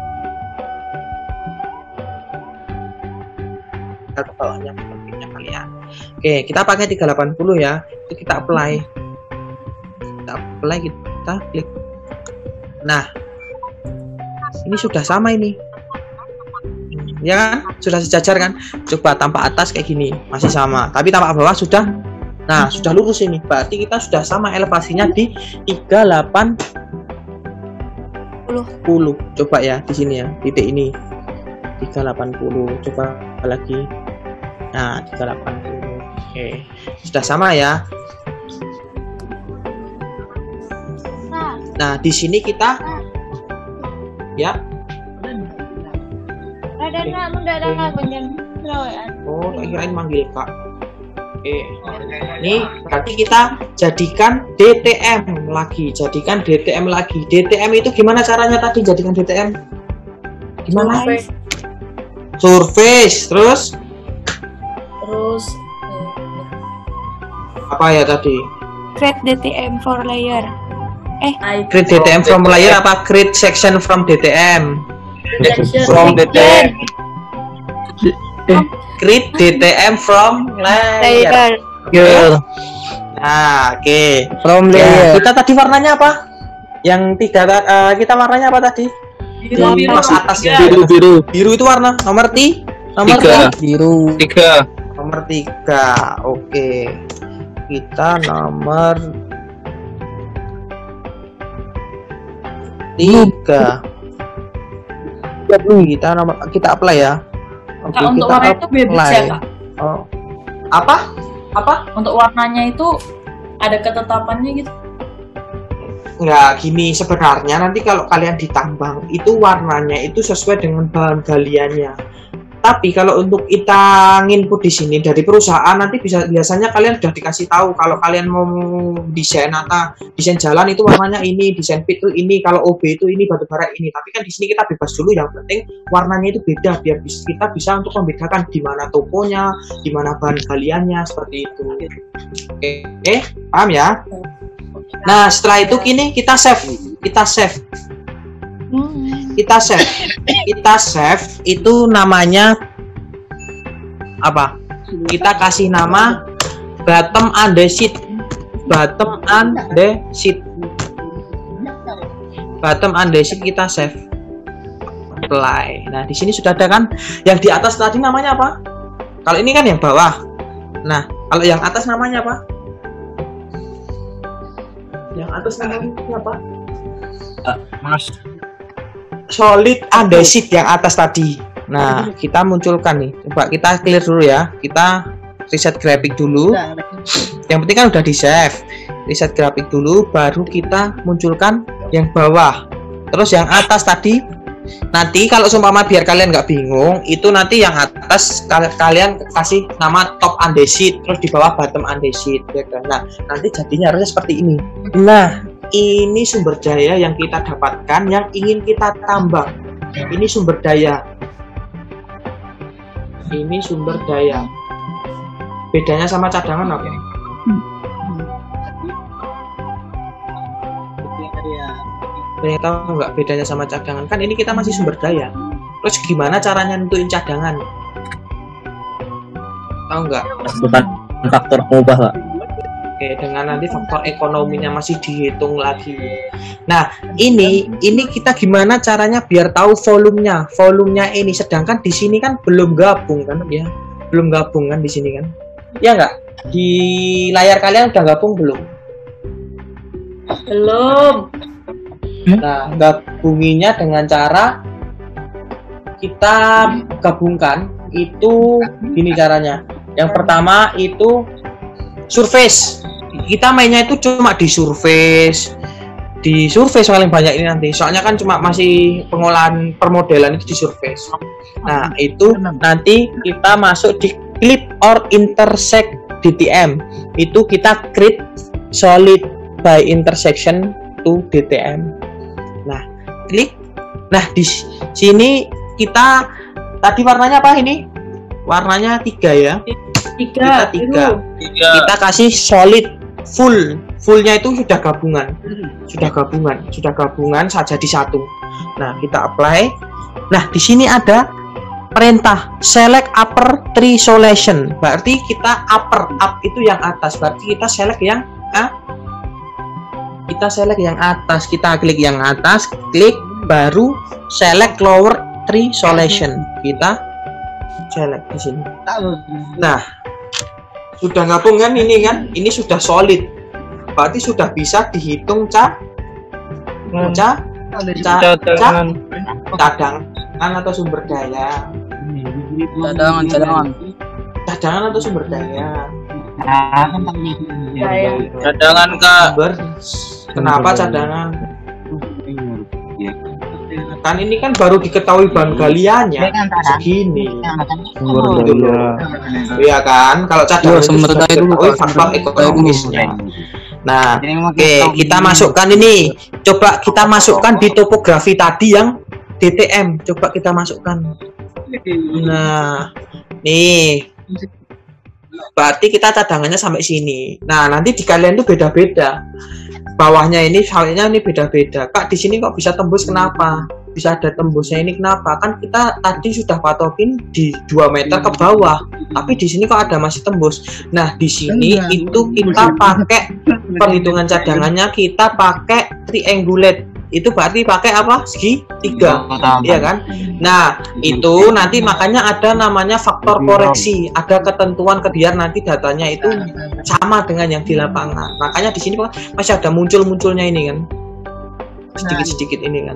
ke bawahnya bottom bitnya kalian. Oke, kita pakai 380 ya, itu kita apply, kita klik. Nah, ini sudah sama ini, ya kan? Sudah sejajar kan? Coba tanpa atas kayak gini masih sama, tapi tanpa bawah sudah. Nah, sudah lurus ini, berarti kita sudah sama elevasinya di 380. Coba ya di sini ya, titik ini 380. Coba lagi. Nah, 380. Oke, sudah sama ya. Nah, di sini kita ya. Oh, tak kirain manggil Kak. Oke. Ini berarti kita jadikan DTM lagi. DTM itu gimana caranya tadi jadikan DTM? Gimana? Surface. Terus apa ya tadi? Create DTM for layer. Create DTM from layer apa create section from DTM? From DTM. Create DTM from layer. Nah, oke. From layer. Kita tadi warnanya apa? Yang tiga kita warnanya apa tadi? Biru. Pas atas ya. Biru. Biru itu warna nomor nomor 3. Biru. 3. Nomor 3. Oke. Kita nomor 3. Kita apply ya. Oke, Kak, untuk kita warna itu bebas ya, Kak? Oh. Apa? Untuk warnanya itu ada ketetapannya gitu. Nggak, gini sebenarnya nanti kalau kalian ditambang itu warnanya itu sesuai dengan bahan galiannya. Tapi kalau untuk kita nginput di sini dari perusahaan nanti biasanya kalian sudah dikasih tahu kalau kalian mau desain jalan itu warnanya ini, desain pit itu ini, kalau OB itu ini, batubara ini. Tapi kan di sini kita bebas dulu, yang penting warnanya itu beda biar kita bisa untuk membedakan di mana toponya, di mana bahan galiannya seperti itu. Oke, paham ya? Nah, setelah itu kini kita save itu namanya apa? Kita kasih nama bottom undesit kita save, apply. Nah, di sini sudah ada kan? Yang di atas tadi namanya apa? Kalau ini kan yang bawah. Nah, kalau yang atas namanya apa? Yang atas namanya apa? Mas. Solid undesit yang atas tadi. Nah, kita munculkan nih. Coba kita clear dulu ya. Kita reset grafik dulu. Yang penting kan udah di save. Reset grafik dulu, baru kita munculkan yang bawah. Terus yang atas tadi. Nanti kalau seumpama biar kalian nggak bingung, itu nanti yang atas kalian kasih nama top undesit, terus di bawah bottom undesit. Ya kan? Nah, nanti jadinya harusnya seperti ini. Nah, ini sumber daya yang kita dapatkan yang ingin kita tambah. Ini sumber daya. Bedanya sama cadangan apa? Kalian tahu nggak bedanya sama cadangan? Kan ini kita masih sumber daya. Terus gimana caranya nentuin cadangan? Tahu nggak? Bukan faktor pengubah, Pak. Oke, dengan nanti faktor ekonominya masih dihitung lagi. Nah, ini kita gimana caranya biar tahu volumenya ini. Sedangkan di sini kan belum gabung kan ya, belum gabung kan di sini kan? Ya nggak? Di layar kalian udah gabung belum? Belum. Nah, gabunginya dengan cara kita gabungkan itu gini caranya. Yang pertama itu surface. Kita mainnya itu cuma di surface paling banyak ini nanti. Soalnya kan cuma masih pengolahan permodelan itu di surface. Nah, itu nanti kita masuk di clip or intersect DTM. Itu kita create solid by intersection to DTM. Nah, klik. Nah, di sini kita tadi warnanya apa ini? Warnanya 3 ya. 3. Kita kasih solid fullnya itu sudah gabungan saja di satu. Nah, kita apply. Nah, di sini ada perintah select upper tree solution. Berarti kita up itu yang atas. Berarti kita select yang atas. Kita klik yang atas, klik baru select lower tree solution. Kita select di sini. Nah, sudah gabung kan ini kan? Ini sudah solid. Berarti sudah bisa dihitung cadangan atau sumber daya. Cadangan atau sumber daya. Cadangan, Kak. Kenapa cadangan? Kan ini kan baru diketahui bahan galiannya segini. Sumber Gitu daya. loh. Iya kan? Kalau cadangan itu sumber sudah daya dulu, diketahui Pak. faktor Sumber ekonomisnya. daya dulu. Nah, oke, kita masukkan ini. Coba kita masukkan di topografi tadi yang DTM. Coba kita masukkan. Nah, nih. Berarti kita cadangannya sampai sini. Nah, nanti di kalian tuh beda-beda. Bawahnya ini, soalnya ini beda-beda. Kak, di sini kok bisa tembus kenapa? Bisa ada tembusnya ini kenapa? Kan kita tadi sudah patokin di 2 meter ke bawah. Tapi di sini kok ada masih tembus. Nah, di sini itu kita pakai perhitungan cadangannya, kita pakai triangulate. Itu berarti pakai apa? Segi 3. Iya kan? Nah, itu nanti makanya ada namanya faktor koreksi. Ada ketentuan biar nanti datanya itu sama dengan yang di lapangan. Makanya di sini masih ada muncul-munculnya ini kan. Sedikit-sedikit ini kan.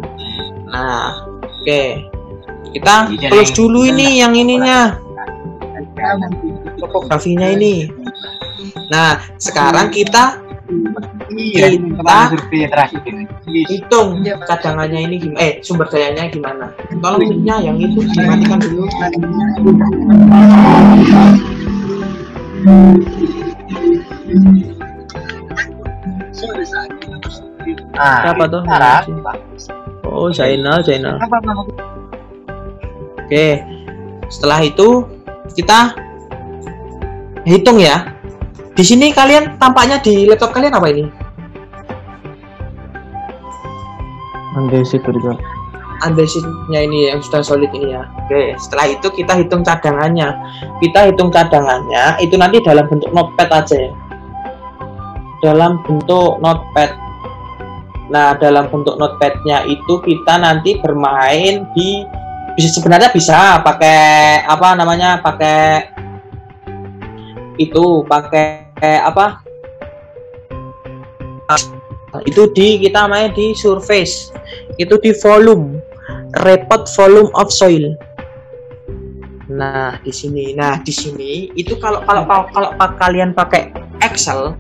Nah, oke. Kita close dulu ini yang ininya. Topografinya ini. Nah, sekarang kita hitung cadangannya ini gimana, sumber dayanya gimana. Tolong mic-nya yang itu dimatikan dulu. Siapa tuh? Oh, Zainal. Oke, setelah itu kita hitung ya. Di sini kalian tampaknya di laptop kalian apa ini? Andesit juga. Andesitnya ini yang sudah solid ini ya. Oke, setelah itu kita hitung cadangannya. Itu nanti dalam bentuk notepad aja ya. Dalam bentuk notepad. Nah, dalam bentuk notepadnya itu kita nanti bermain sebenarnya bisa pakai apa namanya? Pakai apa? Itu kita main di surface. Itu di volume, report volume of soil. Nah, di sini itu kalau kalian pakai Excel,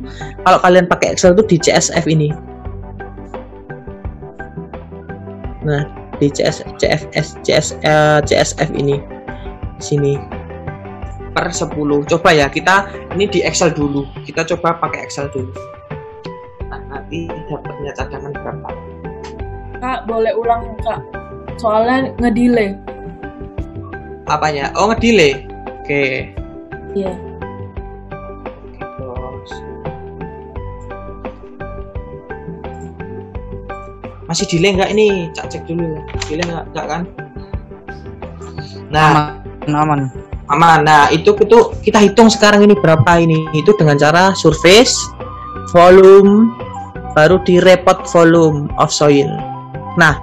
itu di CSF ini. Nah, di CSF ini di sini per 10. Coba ya, kita ini di Excel dulu. Kita coba pakai Excel dulu. Nah, nanti dapatnya cadangan berapa? Kak, boleh ulang Kak? Soalnya ngedelay. Apanya? Oh, ngedelay. Oke. Iya. Terus. Masih delay nggak ini? Cek dulu. Delay nggak kan? Nah, aman. Nah, itu kita hitung sekarang ini berapa ini. Itu dengan cara surface, volume, baru di report volume of soil. Nah,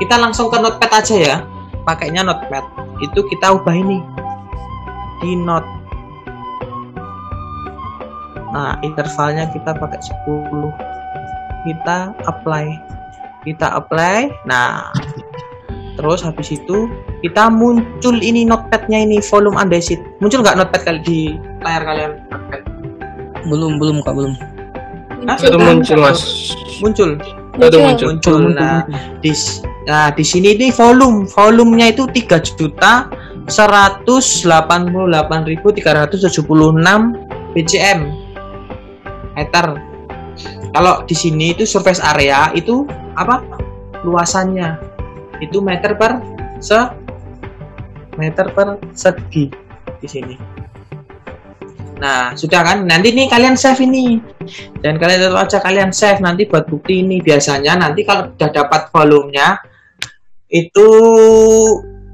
kita langsung ke notepad aja ya. Pakainya notepad. Itu kita ubah ini di note. Nah, intervalnya kita pakai 10. Kita apply. Nah, terus habis itu kita muncul ini notepadnya ini volume andesit. Muncul nggak notepad kali di layar kalian? Notepad. Belum Kak, belum. Itu muncul Mas. Muncul. Muncul. Nah, di sini ini volumenya itu 3.188.376 BCM meter. Kalau di sini itu surface area itu apa? Luasannya itu meter per segi di sini. Nah, sudah kan? Nanti nih kalian save ini. Dan kalian tetap aja kalian save nanti buat bukti ini. Biasanya nanti kalau udah dapat volumenya itu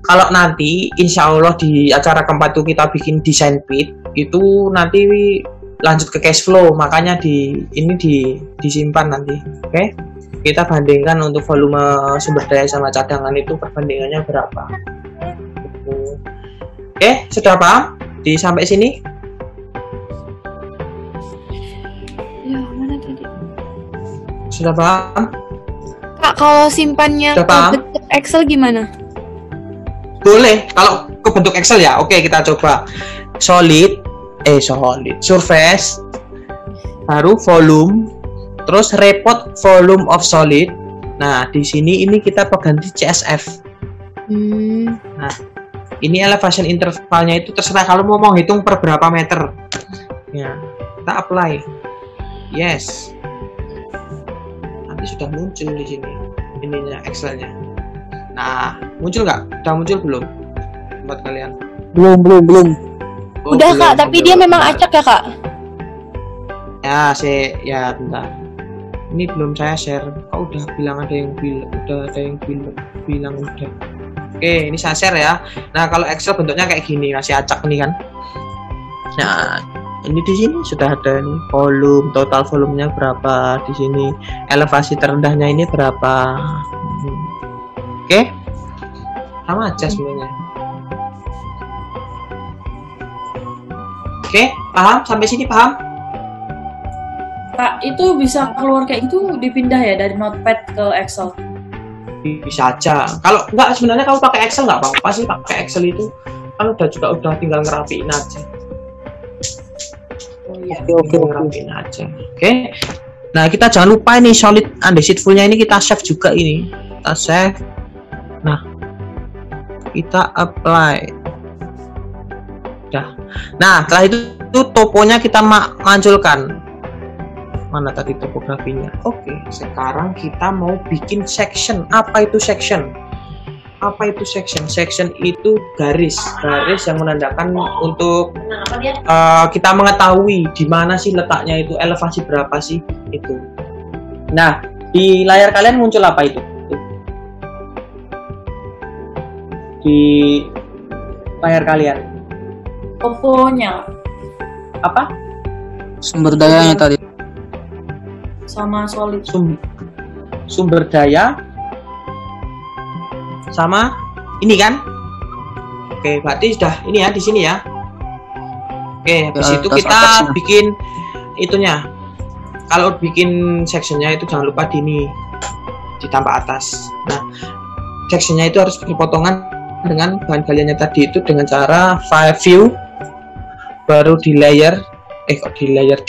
kalau nanti insya Allah di acara keempat itu kita bikin desain bid itu nanti lanjut ke cash flow, makanya disimpan nanti. Oke? Kita bandingkan untuk volume sumber daya sama cadangan itu perbandingannya berapa. Oke, sudah paham? Sampai sini? Ya, mana tadi? Sudah paham? Kak, kalau simpannya Sudah ke paham? bentuk Excel gimana? Boleh, kalau ke bentuk Excel ya. Oke, kita coba. Solid, surface, baru volume, terus report volume of solid, Nah, di sini ini kita pengganti CSF. Nah, ini elevation intervalnya itu terserah kalau mau menghitung per berapa meter. Ya, kita apply. Yes. Nanti sudah muncul di sini ininya Excelnya. Nah, muncul nggak? Udah muncul belum buat kalian? Belum. Oh, Udah belum, Kak, tapi dia memang acak ya Kak? Ya, bentar. Ini belum saya share. Kok udah bilang ada yang bilang udah. Oke, ini saya share ya. Nah, kalau Excel bentuknya kayak gini, masih acak nih kan. Nah, ini di sini sudah ada nih volume, total volumenya berapa di sini, elevasi terendahnya ini berapa. Oke, sama aja sebenarnya. Oke, paham sampai sini paham? Kak, itu bisa keluar kayak gitu dipindah ya dari Notepad ke Excel? Bisa aja. Kalau enggak sebenarnya kamu pakai Excel nggak apa-apa sih, pakai Excel itu kan udah tinggal ngerapiin aja. Oh iya. Oke. Ngerapiin aja. Oke. Nah, kita jangan lupa ini solid andesitful-nya ini kita save juga ini. Kita save. Nah, kita apply. Udah. Nah, setelah itu toponya kita manculkan. Mana tadi topografinya? Oke, sekarang kita mau bikin section. Apa itu section? Section itu garis yang menandakan untuk kita mengetahui di mana sih letaknya itu, elevasi berapa sih itu. Nah, di layar kalian muncul apa itu? Di layar kalian? Toponya. Apa? Sumber dayanya tadi. Sama solid. Sumber daya sama ini kan. Oke, berarti sudah ini ya di sini ya. Oke, habis itu kita bikin itunya. Kalau bikin sectionnya itu jangan lupa ditambah atas. Nah, sectionnya itu harus berpotongan dengan bahan galiannya tadi itu dengan cara file view, baru di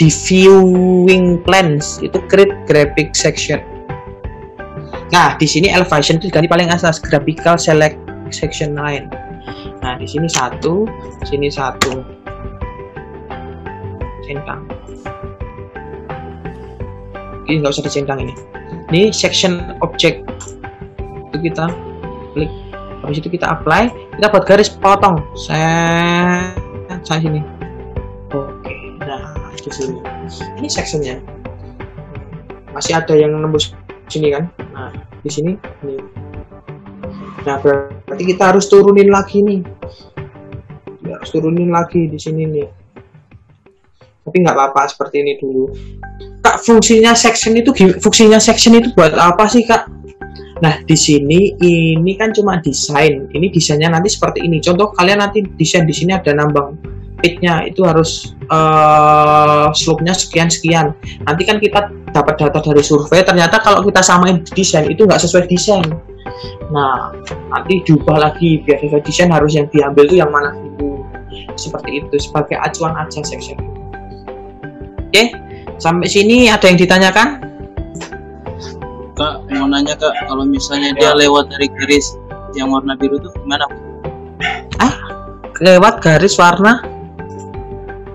viewing plans itu create graphic section. Nah, di sini elevation itu diganti paling atas, graphical select section line. Nah, di sini satu, sini satu. Centang. Ini nggak usah dicentang ini. Ini section object. Itu kita klik. Habis itu kita apply. Kita buat garis potong. Saya sini. Oke. Nah, di sini. Ini sectionnya. Masih ada yang nembus sini kan? Nah, di sini. Ini. Nah, berarti kita harus turunin lagi nih. Harus turunin lagi di sini nih. Tapi nggak apa-apa seperti ini dulu. Kak, fungsinya section itu buat apa sih, Kak? Nah, di sini ini kan cuma desain. Ini desainnya nanti seperti ini. Contoh kalian nanti desain di sini ada nambang pitnya itu harus slope-nya sekian. Nanti kan kita dapat data dari survei, ternyata kalau kita samain desain itu nggak sesuai desain. Nah, nanti diubah lagi biar sesuai desain, harus yang diambil itu yang mana dulu. Seperti itu sebagai acuan aja section. Oke, sampai sini ada yang ditanyakan? Kak, mau nanya Kak, kalau misalnya dia lewat dari garis yang warna biru itu gimana? Lewat garis warna?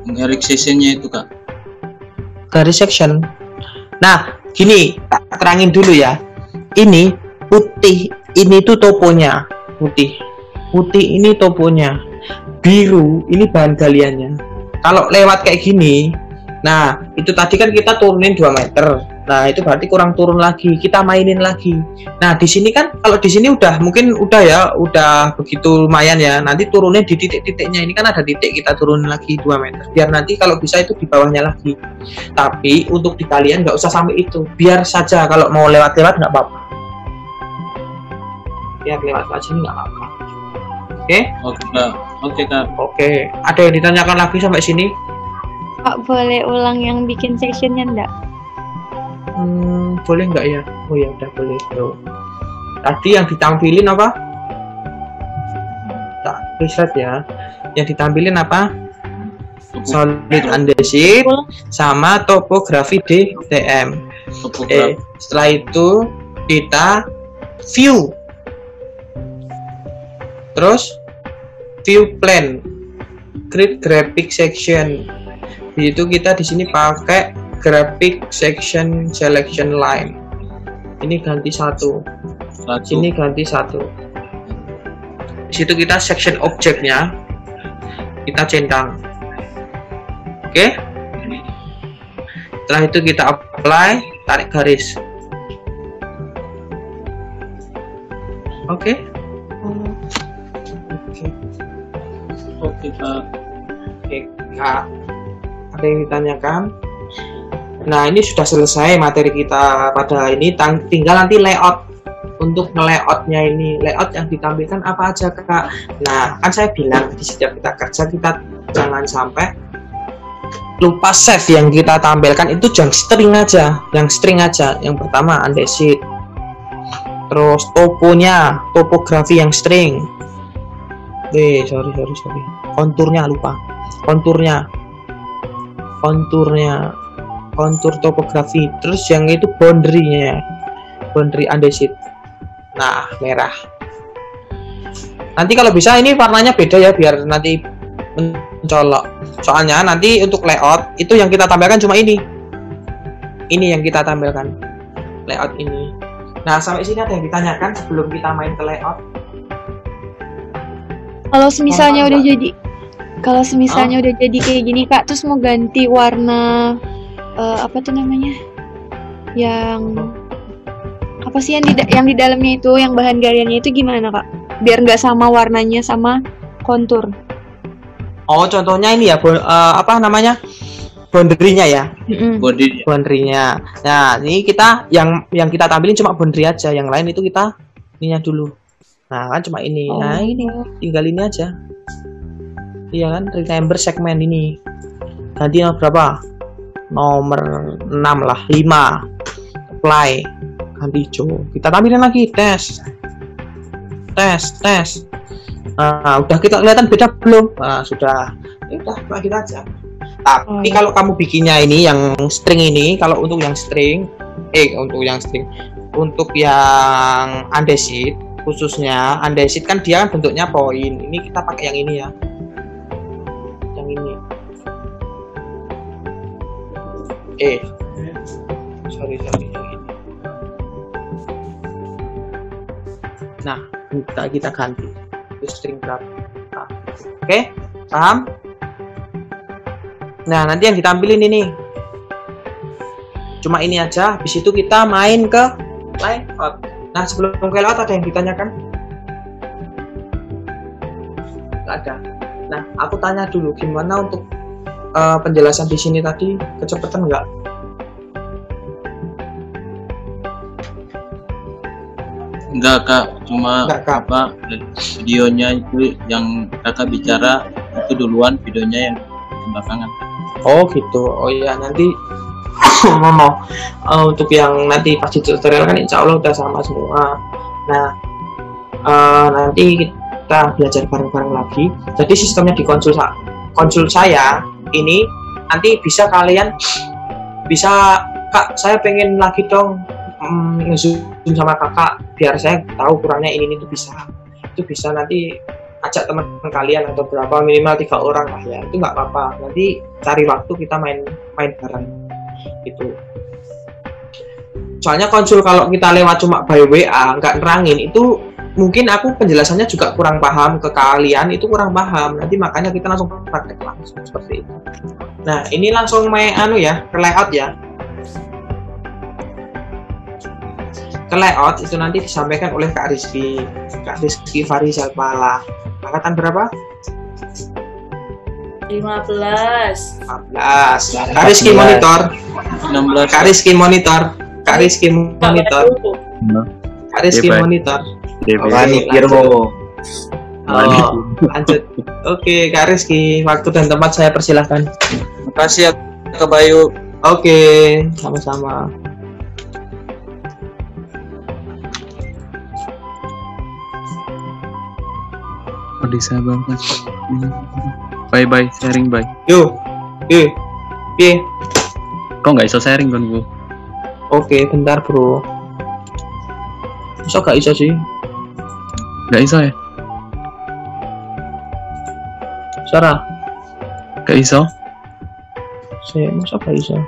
Garis sectionnya itu Kak. Garis section. Nah, gini, tak terangin dulu ya. Ini putih, ini tuh toponya. Putih ini toponya. Biru, ini bahan galiannya. Kalau lewat kayak gini, nah, itu tadi kan kita turunin 2 meter. Nah, itu berarti kurang turun lagi. Kita mainin lagi. Nah, di sini kan kalau di sini udah begitu lumayan ya. Nanti turunnya di titik-titiknya. Ini kan ada titik, kita turunin lagi 2 meter. Biar nanti kalau bisa itu di bawahnya lagi. Tapi untuk di kalian nggak usah sampai itu. Biar saja kalau mau lewat-lewat nggak apa-apa. Biar lewat sini nggak apa-apa. Oke? Oke, Kak. Oke, Kak. Oke. Ada yang ditanyakan lagi sampai sini? Kak, boleh ulang yang bikin sectionnya enggak? Boleh nggak ya? Oh ya udah boleh. Tuh. Tadi yang ditampilin apa? Tak reset ya. Yang ditampilin apa? Solid andesit sama topografi DTM. Setelah itu kita view, terus view plan, create graphic section. Di situ kita di sini pakai graphic section selection line. Ini ganti satu. Sini ganti satu. Di situ kita section objeknya kita centang. Oke. Setelah itu kita apply, tarik garis. Oke. Oke Kak. Oke Kak. Ada yang ditanyakan? Nah, ini sudah selesai materi kita pada ini. Tinggal nanti layout. Untuk nge-layoutnya ini, layout yang ditampilkan apa aja Kak. Nah, kan saya bilang di setiap kita kerja kita jangan sampai lupa save yang kita tampilkan itu yang string aja. Yang pertama undecided. Terus toponya, topografi yang string. Sorry. Konturnya lupa. Kontur topografi. Terus yang itu boundary-nya. Boundary undecided. Nah, merah. Nanti kalau bisa ini warnanya beda ya biar nanti mencolok. Soalnya nanti untuk layout itu yang kita tampilkan cuma ini. Ini yang kita tampilkan. Layout ini. Nah, sampai sini ada yang ditanyakan sebelum kita main ke layout? Kalau semisalnya udah jadi kayak gini Kak, terus mau ganti warna apa tuh namanya? Yang apa sih yang di dalamnya itu, yang bahan gariannya itu gimana Kak? Biar nggak sama warnanya sama kontur. Oh, contohnya ini ya, apa namanya? Boundary-nya ya. Boundary-nya. Nah, ini kita yang kita tampilin cuma boundary aja, yang lain itu kita ininya dulu. Nah, kan cuma ini. Nah, ini tinggal ini aja. Iya kan, remember segmen ini. Ganti nomor berapa? Nomor 6 lah, 5. Apply. Ganti hijau. Kita tampilin lagi tes. Nah, udah kita kelihatan beda belum? Nah, sudah. Ya udah, kita aja. Tapi kalau kamu bikinnya ini yang string ini, kalau untuk yang string, untuk yang undecided khususnya undecided kan dia kan bentuknya poin. Ini kita pakai yang ini ya. Yang ini. Sorry yang ini. Nah, kita ganti itu string berapa. Oke, paham? Nah, nanti yang ditampilin ini cuma ini aja. Habis itu kita main ke layout. Nah, sebelum ke layout ada yang ditanyakan? Nggak ada. Nah, aku tanya dulu gimana untuk penjelasan di sini tadi, kecepatan nggak? Enggak Kak, cuma apa videonya itu yang Kakak bicara itu duluan, videonya yang belakangan. Oh gitu. Oh iya, nanti untuk yang nanti pas tutorial kan insya Allah udah sama semua. Nah, nanti kita belajar bareng-bareng lagi. Jadi sistemnya di konsul saya ini nanti bisa kalian bisa, Kak saya pengen lagi dong nge-zoom sama kakak biar saya tahu kurangnya ini tuh bisa. Itu bisa nanti ajak teman-teman kalian atau berapa, minimal 3 orang lah ya, itu nggak apa-apa. Nanti cari waktu kita main bareng gitu. Soalnya konsul kalau kita lewat cuma by WA nggak nerangin itu, mungkin aku penjelasannya juga kurang paham ke kalian, itu kurang paham. Nanti makanya kita langsung praktek langsung seperti itu. Nah, ini langsung main ke layout ya. Ke layout itu nanti disampaikan oleh Kak Rizky Farizal Pala. Angkatan berapa? 15. Kak Rizky monitor. 16. Kak Rizky monitor. Lanjut. Oke, Kak Rizky, waktu dan tempat saya persilahkan. Makasih ya Kak Bayu. Oke, sama-sama. Bisa banget. Bye sharing bye. Yuk. Kok nggak iso sharing kan Bu? Oke, bentar bro. Masa gak iso sih? Gak iso ya? Sarah? Gak iso? Masa gak iso?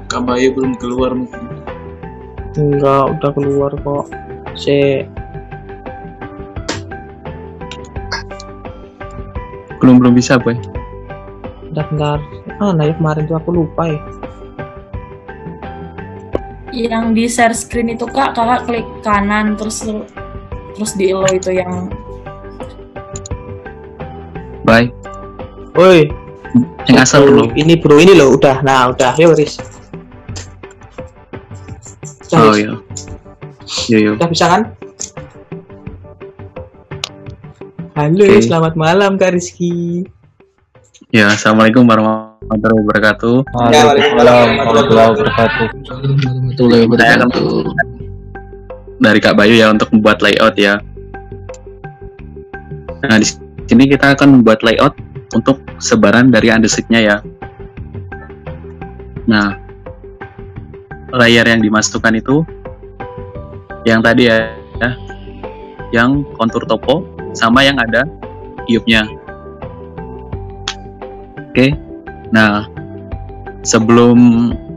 Kak Bayu belum keluar mungkin. Enggak, udah keluar kok. Belum bisa, Boy. Bentar. Nah ya kemarin tuh aku lupa ya. Yang di share screen itu Kak, kakak klik kanan terus di elo itu yang Bye. Woi. Yang asal dulu. Ini bro, ini loh udah. Nah, udah. Yuk, Riz. Oh iya. Yo. Udah bisa kan? Halo, selamat malam Kak Rizky. Ya, assalamualaikum warahmatullahi wabarakatuh. Waalaikumsalam warahmatullahi wabarakatuh. Saya akan dari Kak Bayu ya untuk membuat layout ya. Nah, di sini kita akan membuat layout untuk sebaran dari undersheet-nya ya. Nah, layer yang dimasukkan itu yang tadi ya, yang kontur topo sama yang ada iup-nya. Oke. Nah, sebelum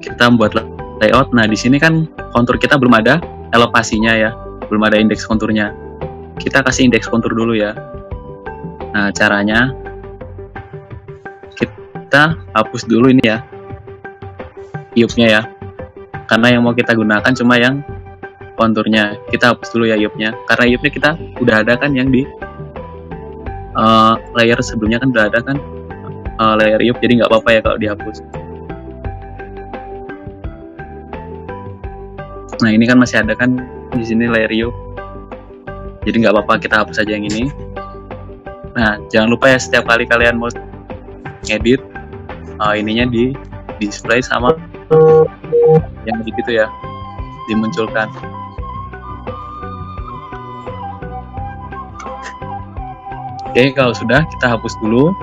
kita membuat layout, nah di sini kan kontur kita belum ada elevasinya ya, belum ada indeks konturnya. Kita kasih indeks kontur dulu ya. Nah, caranya kita hapus dulu ini ya, iup-nya ya. Karena yang mau kita gunakan cuma yang konturnya. Kita hapus dulu ya iup-nya. Karena iup-nya kita udah ada kan yang di layer sebelumnya kan udah ada kan layer iup, jadi nggak apa-apa ya kalau dihapus. Nah ini kan masih ada kan di sini layer iup, jadi nggak apa-apa kita hapus aja yang ini. Nah jangan lupa ya setiap kali kalian mau edit ininya di display sama yang gitu ya, dimunculkan. Oke, kalau sudah kita hapus dulu.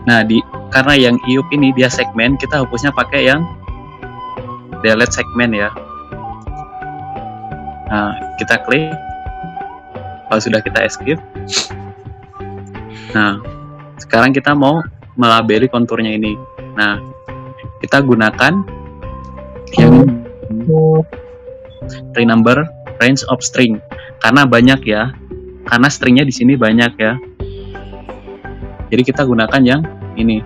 Nah, karena yang iup ini dia segmen, kita hapusnya pakai yang delete segmen ya. Nah, kita klik. Kalau sudah kita escape. Nah, sekarang kita mau melabeli konturnya ini. Nah, kita gunakan yang renumber range of string karena banyak ya. Karena stringnya di sini banyak ya. Jadi kita gunakan yang ini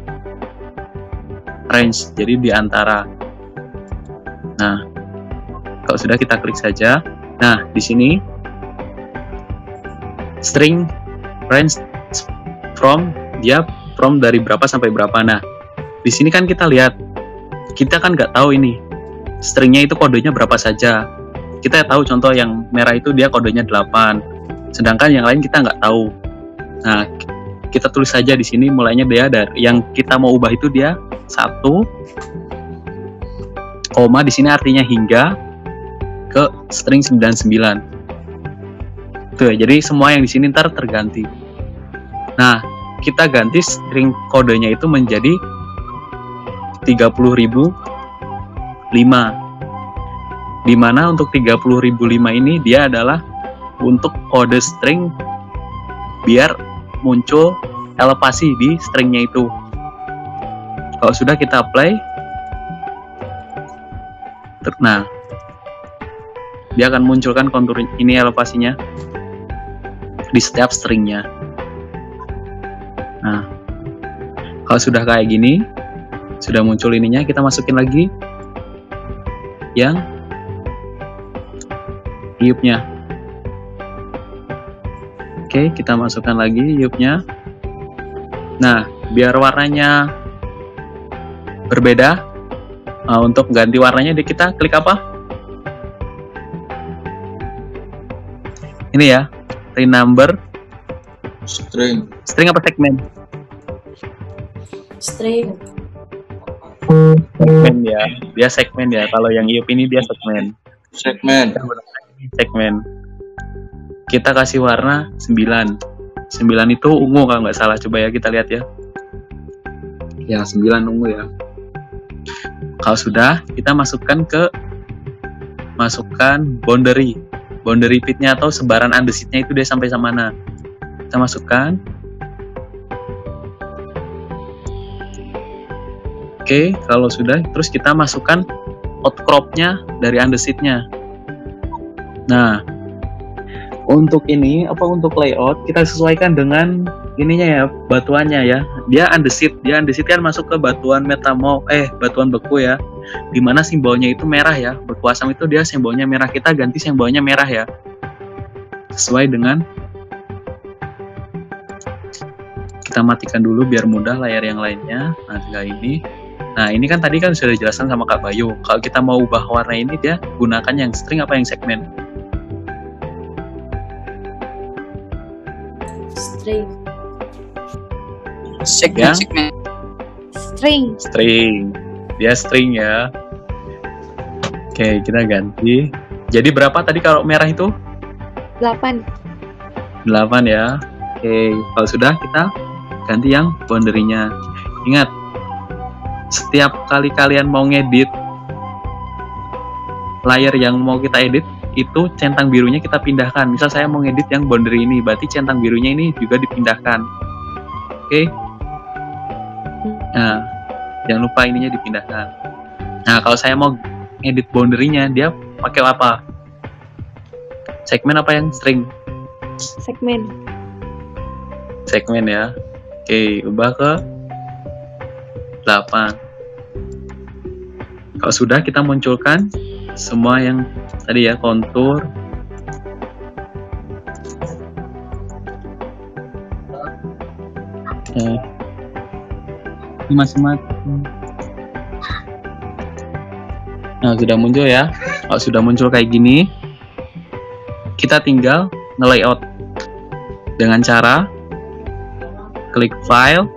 range, jadi di antara. Nah, kalau sudah kita klik saja. Nah, di sini string range from dari berapa sampai berapa. Nah, di sini kan kita lihat, kita kan nggak tahu ini stringnya itu kodenya berapa saja. Kita tahu contoh yang merah itu dia kodenya 8, sedangkan yang lain kita nggak tahu. Nah, kita tulis saja di sini mulainya dia dari yang kita mau ubah itu dia 1, koma di sini artinya hingga ke string 99. Tuh, jadi semua yang di sini ntar terganti. Nah, kita ganti string kodenya itu menjadi 30.005. Dimana untuk 30.005 ini dia adalah untuk kode string biar muncul elevasi di stringnya itu. Kalau sudah kita apply, nah dia akan munculkan kontur ini elevasinya di setiap stringnya. Nah, kalau sudah kayak gini, sudah muncul ininya, kita masukin lagi yang iup-nya. Oke, kita masukkan lagi iup-nya. Nah, biar warnanya berbeda, untuk ganti warnanya kita klik apa? Ini ya, renumber string. String apa segmen? string. Segmen ya, dia segmen ya. Kalau yang iup ini dia segmen. Segmen. Kita kasih warna 9. 9 itu ungu kalau nggak salah. Coba ya kita lihat ya. Ya 9 ungu ya. Kalau sudah, kita masukkan boundary pitnya atau sebaran andesitnya itu dia sampai mana. Kita masukkan. Oke, kalau sudah, terus kita masukkan outcropnya dari andesitnya. Nah, untuk ini untuk layout kita sesuaikan dengan ininya ya, batuannya ya. Dia andesit kan masuk ke batuan batuan beku ya. Dimana simbolnya itu merah ya. Beku asam itu dia simbolnya merah, kita ganti simbolnya merah ya. Sesuai dengan, kita matikan dulu biar mudah layar yang lainnya. Nah, tinggal ini. Nah, ini kan tadi kan sudah dijelaskan sama Kak Bayu. Kalau kita mau ubah warna ini, dia gunakan yang string apa yang segmen? String. Segmen. String. Dia string ya. Oke, kita ganti. Jadi berapa tadi kalau merah itu? 8 ya. Oke, kalau sudah kita ganti yang boundary-nya. Ingat, setiap kali kalian mau ngedit layer yang mau kita edit, itu centang birunya kita pindahkan. Misal saya mau ngedit yang boundary ini, berarti centang birunya ini juga dipindahkan. Oke. Nah, jangan lupa ininya dipindahkan. Nah, kalau saya mau ngedit boundary-nya, dia pakai apa? Segmen apa yang string? Segmen ya. Oke, ubah ke 8. Kalau sudah, kita munculkan semua yang tadi ya, kontur, masing-masing. Nah, sudah muncul ya. Kalau sudah muncul kayak gini, kita tinggal nge-layout dengan cara klik file,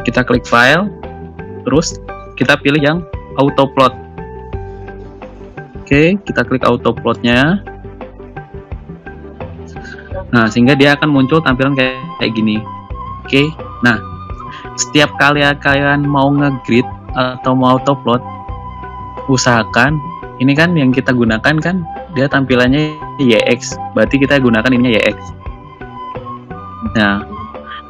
kita klik file, terus kita pilih yang auto plot. Oke, kita klik auto plotnya. Nah, sehingga dia akan muncul tampilan kayak gini. Oke, nah setiap kali kalian mau nge-grid atau mau auto plot, usahakan ini kan yang kita gunakan kan dia tampilannya YX, berarti kita gunakan ininya YX. Nah,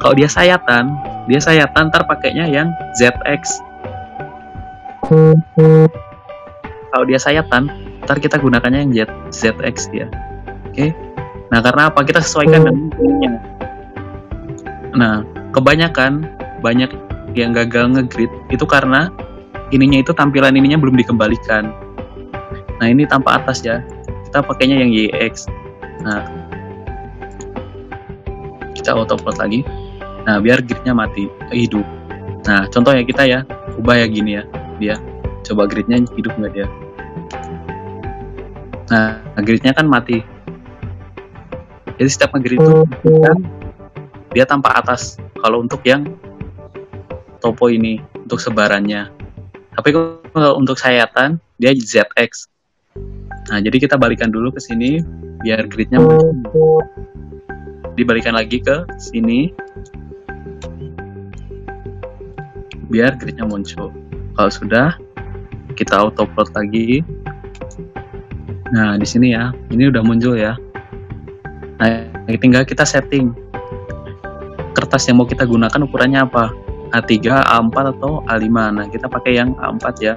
kalau dia sayatan ntar pakainya yang ZX. Kalau dia sayatan, ntar kita gunakannya yang ZX dia. Oke. Nah, karena apa? Kita sesuaikan dengan ininya. Nah, kebanyakan yang gagal nge-grid itu karena ininya itu tampilan ininya belum dikembalikan. Nah, ini tanpa atas ya. Kita pakainya yang YX. Nah, kita auto plot lagi. Nah, biar gridnya mati, hidup. Nah, contohnya kita ya, ubah ya gini ya, dia. Coba gridnya hidup nggak dia? Nah, gridnya kan mati. Jadi setiap nge-grid itu kan dia tanpa atas. Kalau untuk yang topo ini, untuk sebarannya. Tapi kalau untuk sayatan, dia ZX. Nah, jadi kita balikan dulu ke sini, biar gridnya muncul. Dibalikan lagi ke sini, biar gridnya muncul. Kalau sudah, kita auto plot lagi. Nah, di sini ya, ini udah muncul ya. Nah, tinggal kita setting kertas yang mau kita gunakan ukurannya apa, A3, A4 atau A5. Nah, kita pakai yang A4 ya.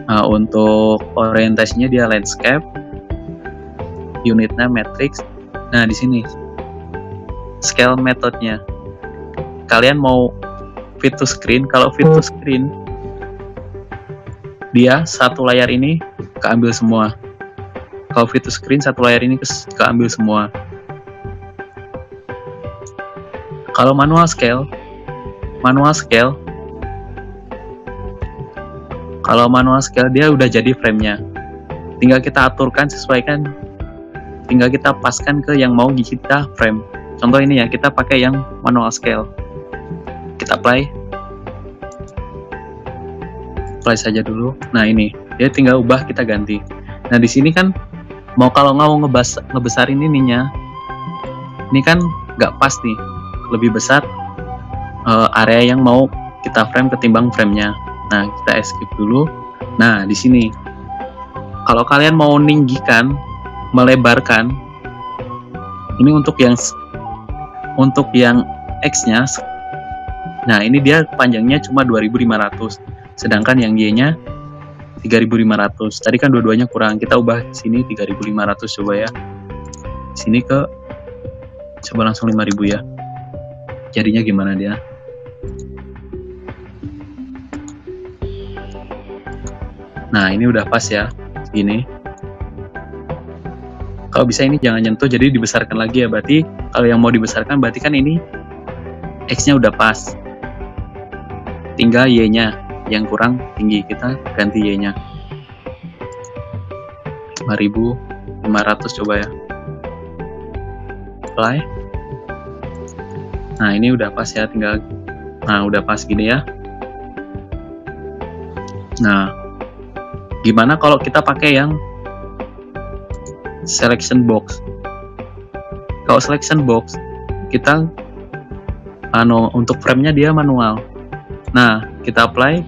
Nah, untuk orientasinya dia landscape, unitnya matrix. Nah, di sini scale methodnya, kalian mau fit to screen. Kalau fit to screen, dia satu layar ini keambil semua. Kalau fit to screen, satu layar ini keambil semua. Kalau manual scale, kalau manual scale dia udah jadi frame-nya. Tinggal kita aturkan, sesuaikan, tinggal kita paskan ke yang mau kita frame. Contoh ini ya, kita pakai yang manual scale. Kita apply saja dulu. Nah, ini dia tinggal ubah, kita ganti. Nah, di sini kan kalau mau ngebesarin ininya, ini kan nggak pas nih, lebih besar area yang mau kita frame ketimbang framenya. Nah, kita escape dulu. Nah, di sini kalau kalian mau ninggikan, melebarkan, ini untuk yang X-nya, nah ini dia panjangnya cuma 2500, sedangkan yang Y-nya 3500. Tadi kan dua-duanya kurang, kita ubah sini 3500 coba ya. Sini ke coba langsung 5000 ya. Jadinya gimana dia? Nah, ini udah pas ya, segini. Kalau bisa ini jangan nyentuh, jadi dibesarkan lagi ya. Berarti kalau yang mau dibesarkan berarti kan ini X-nya udah pas. Tinggal Y-nya yang kurang tinggi, kita ganti Y-nya. 5500 coba ya. Apply. Nah, ini udah pas ya, tinggal. Nah, udah pas gini ya. Nah, gimana kalau kita pakai yang selection box? Kalau selection box kita untuk frame-nya dia manual. Nah, kita apply.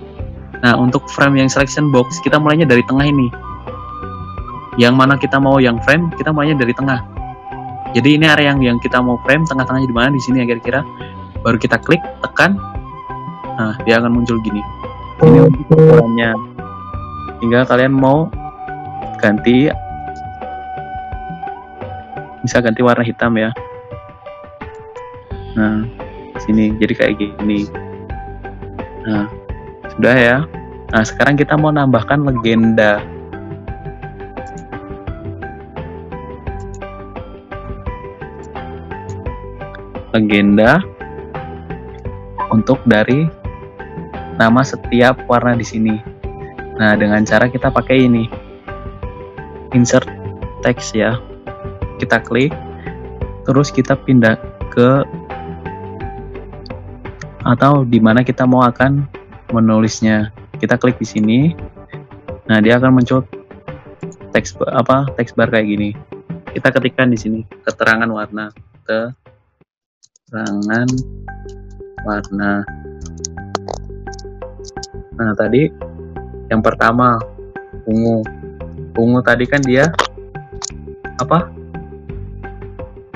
Nah, untuk frame yang selection box kita mulainya dari tengah ini. Yang mana kita mau yang frame, kita mulainya dari tengah. Jadi ini area yang kita mau frame, tengah-tengahnya di mana, di sini ya kira-kira. Baru kita klik, tekan. Nah, dia akan muncul gini. Ini untuk ukurannya. Tinggal kalian mau ganti, bisa ganti warna hitam ya. Nah, sini jadi kayak gini. Nah, sudah ya. Nah, sekarang kita mau nambahkan legenda. Legenda untuk dari nama setiap warna di sini. Nah, dengan cara kita pakai ini, insert text ya. Kita klik, terus kita pindah ke atau di mana kita mau akan menulisnya. Kita klik di sini. Nah, dia akan muncul teks bar kayak gini. Kita ketikkan di sini keterangan warna, keterangan warna. Nah, tadi yang pertama ungu. Ungu tadi kan dia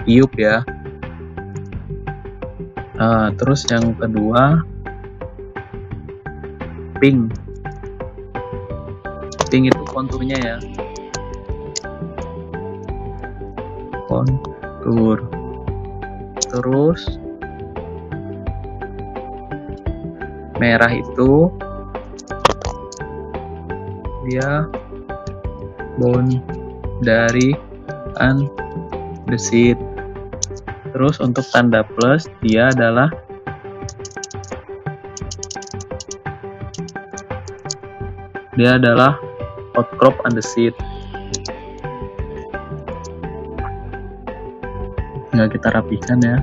iup ya. Terus yang kedua pink. Pink itu konturnya ya. Kontur. Terus merah itu dia boundary and the seed. Terus untuk tanda plus dia adalah outcrop and the seed. Tinggal kita rapikan ya.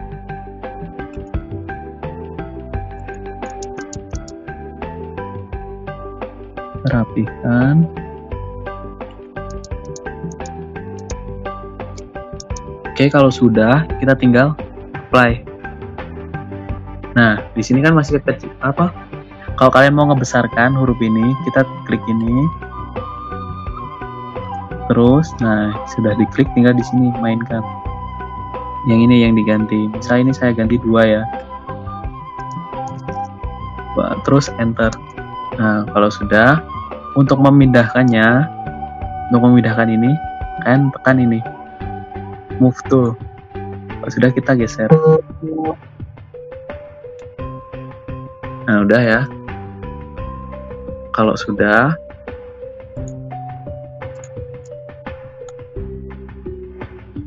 Rapikan. Oke, kalau sudah kita tinggal apply. Nah, di sini kan masih kecil kalau kalian mau ngebesarkan huruf ini, kita klik ini. Terus, nah sudah diklik, tinggal di sini mainkan. Yang ini yang diganti. Misalnya ini saya ganti 2 ya. Terus enter. Nah, kalau sudah, untuk memindahkannya, ini, kalian tekan ini, move tool. Kalau sudah kita geser. Nah, udah ya. Kalau sudah,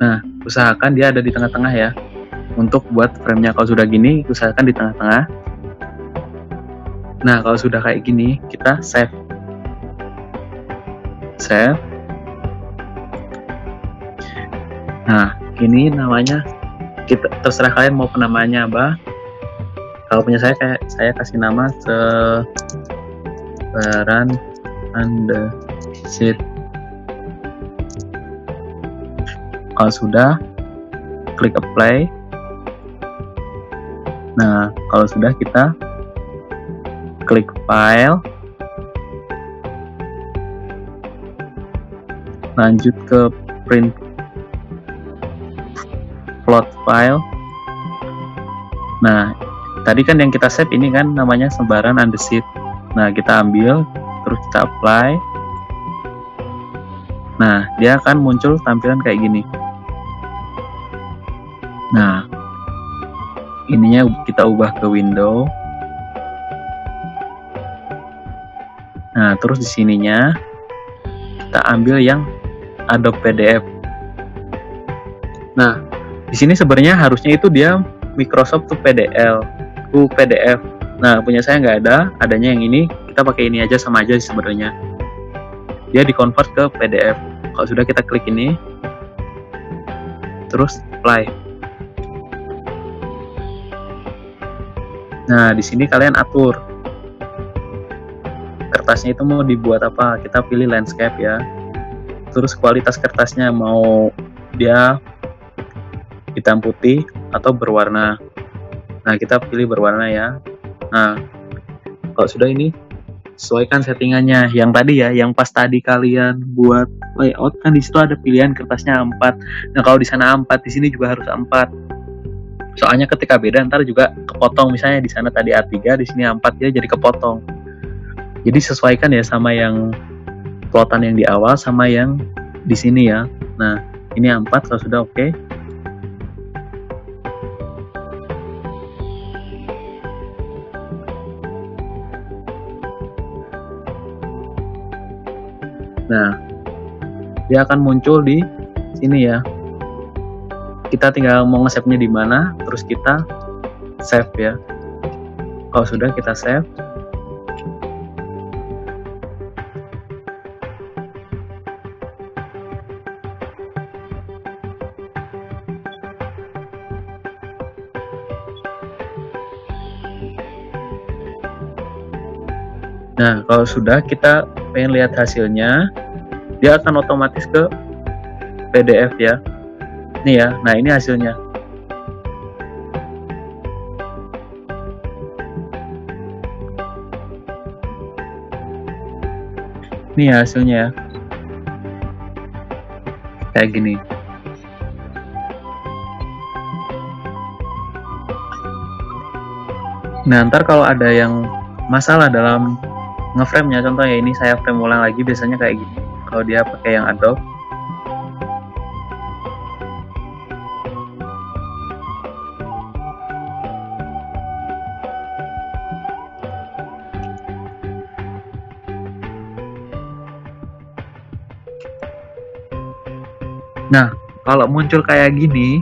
nah usahakan dia ada di tengah-tengah ya. Untuk buat framenya, kalau sudah gini, usahakan di tengah-tengah. Nah, kalau sudah kayak gini, kita save. Nah, ini namanya kita terserah kalian mau penamanya apa. Kalau punya saya kasih nama sebaran and the seed. Kalau sudah, klik apply. Nah, kalau sudah kita klik file, lanjut ke print plot file. Nah, tadi kan yang kita save ini kan namanya sebaran undesit. Nah, kita ambil, terus kita apply. Nah, dia akan muncul tampilan kayak gini. Nah, ininya kita ubah ke window. Nah, terus di sininya kita ambil yang Adobe PDF. Nah, di sini sebenarnya harusnya itu dia Microsoft to PDF. Nah, punya saya nggak ada, adanya yang ini. Kita pakai ini aja, sama aja sebenarnya. Dia di-convert ke PDF. Kalau sudah, kita klik ini, terus apply. Nah, di sini kalian atur kertasnya itu mau dibuat apa. Kita pilih landscape ya. Terus kualitas kertasnya mau dia hitam putih atau berwarna. Nah, kita pilih berwarna ya. Nah, kalau sudah ini, sesuaikan settingannya. Yang tadi ya, yang pas tadi kalian buat layout kan di situ ada pilihan kertasnya A4. Nah, kalau di sana A4, di sini juga harus A4. Soalnya ketika beda ntar juga kepotong. Misalnya di sana tadi A3, di sini A4, dia jadi kepotong. Jadi sesuaikan ya sama yang plotan yang di awal sama yang di sini ya. Nah, ini A4 kalau sudah oke. Nah, dia akan muncul di sini ya. Kita tinggal mau nge-save-nya di mana, terus kita save ya. Kalau sudah, kita save. Nah, kalau sudah kita pengen lihat hasilnya, dia akan otomatis ke PDF ya. Nih ya, nah ini hasilnya. Nih hasilnya ya. Kayak gini. Nah, ntar kalau ada yang masalah dalam ngeframe-nya, contoh ya ini saya frame ulang lagi, biasanya kayak gini kalau dia pakai yang Adobe. Nah, kalau muncul kayak gini,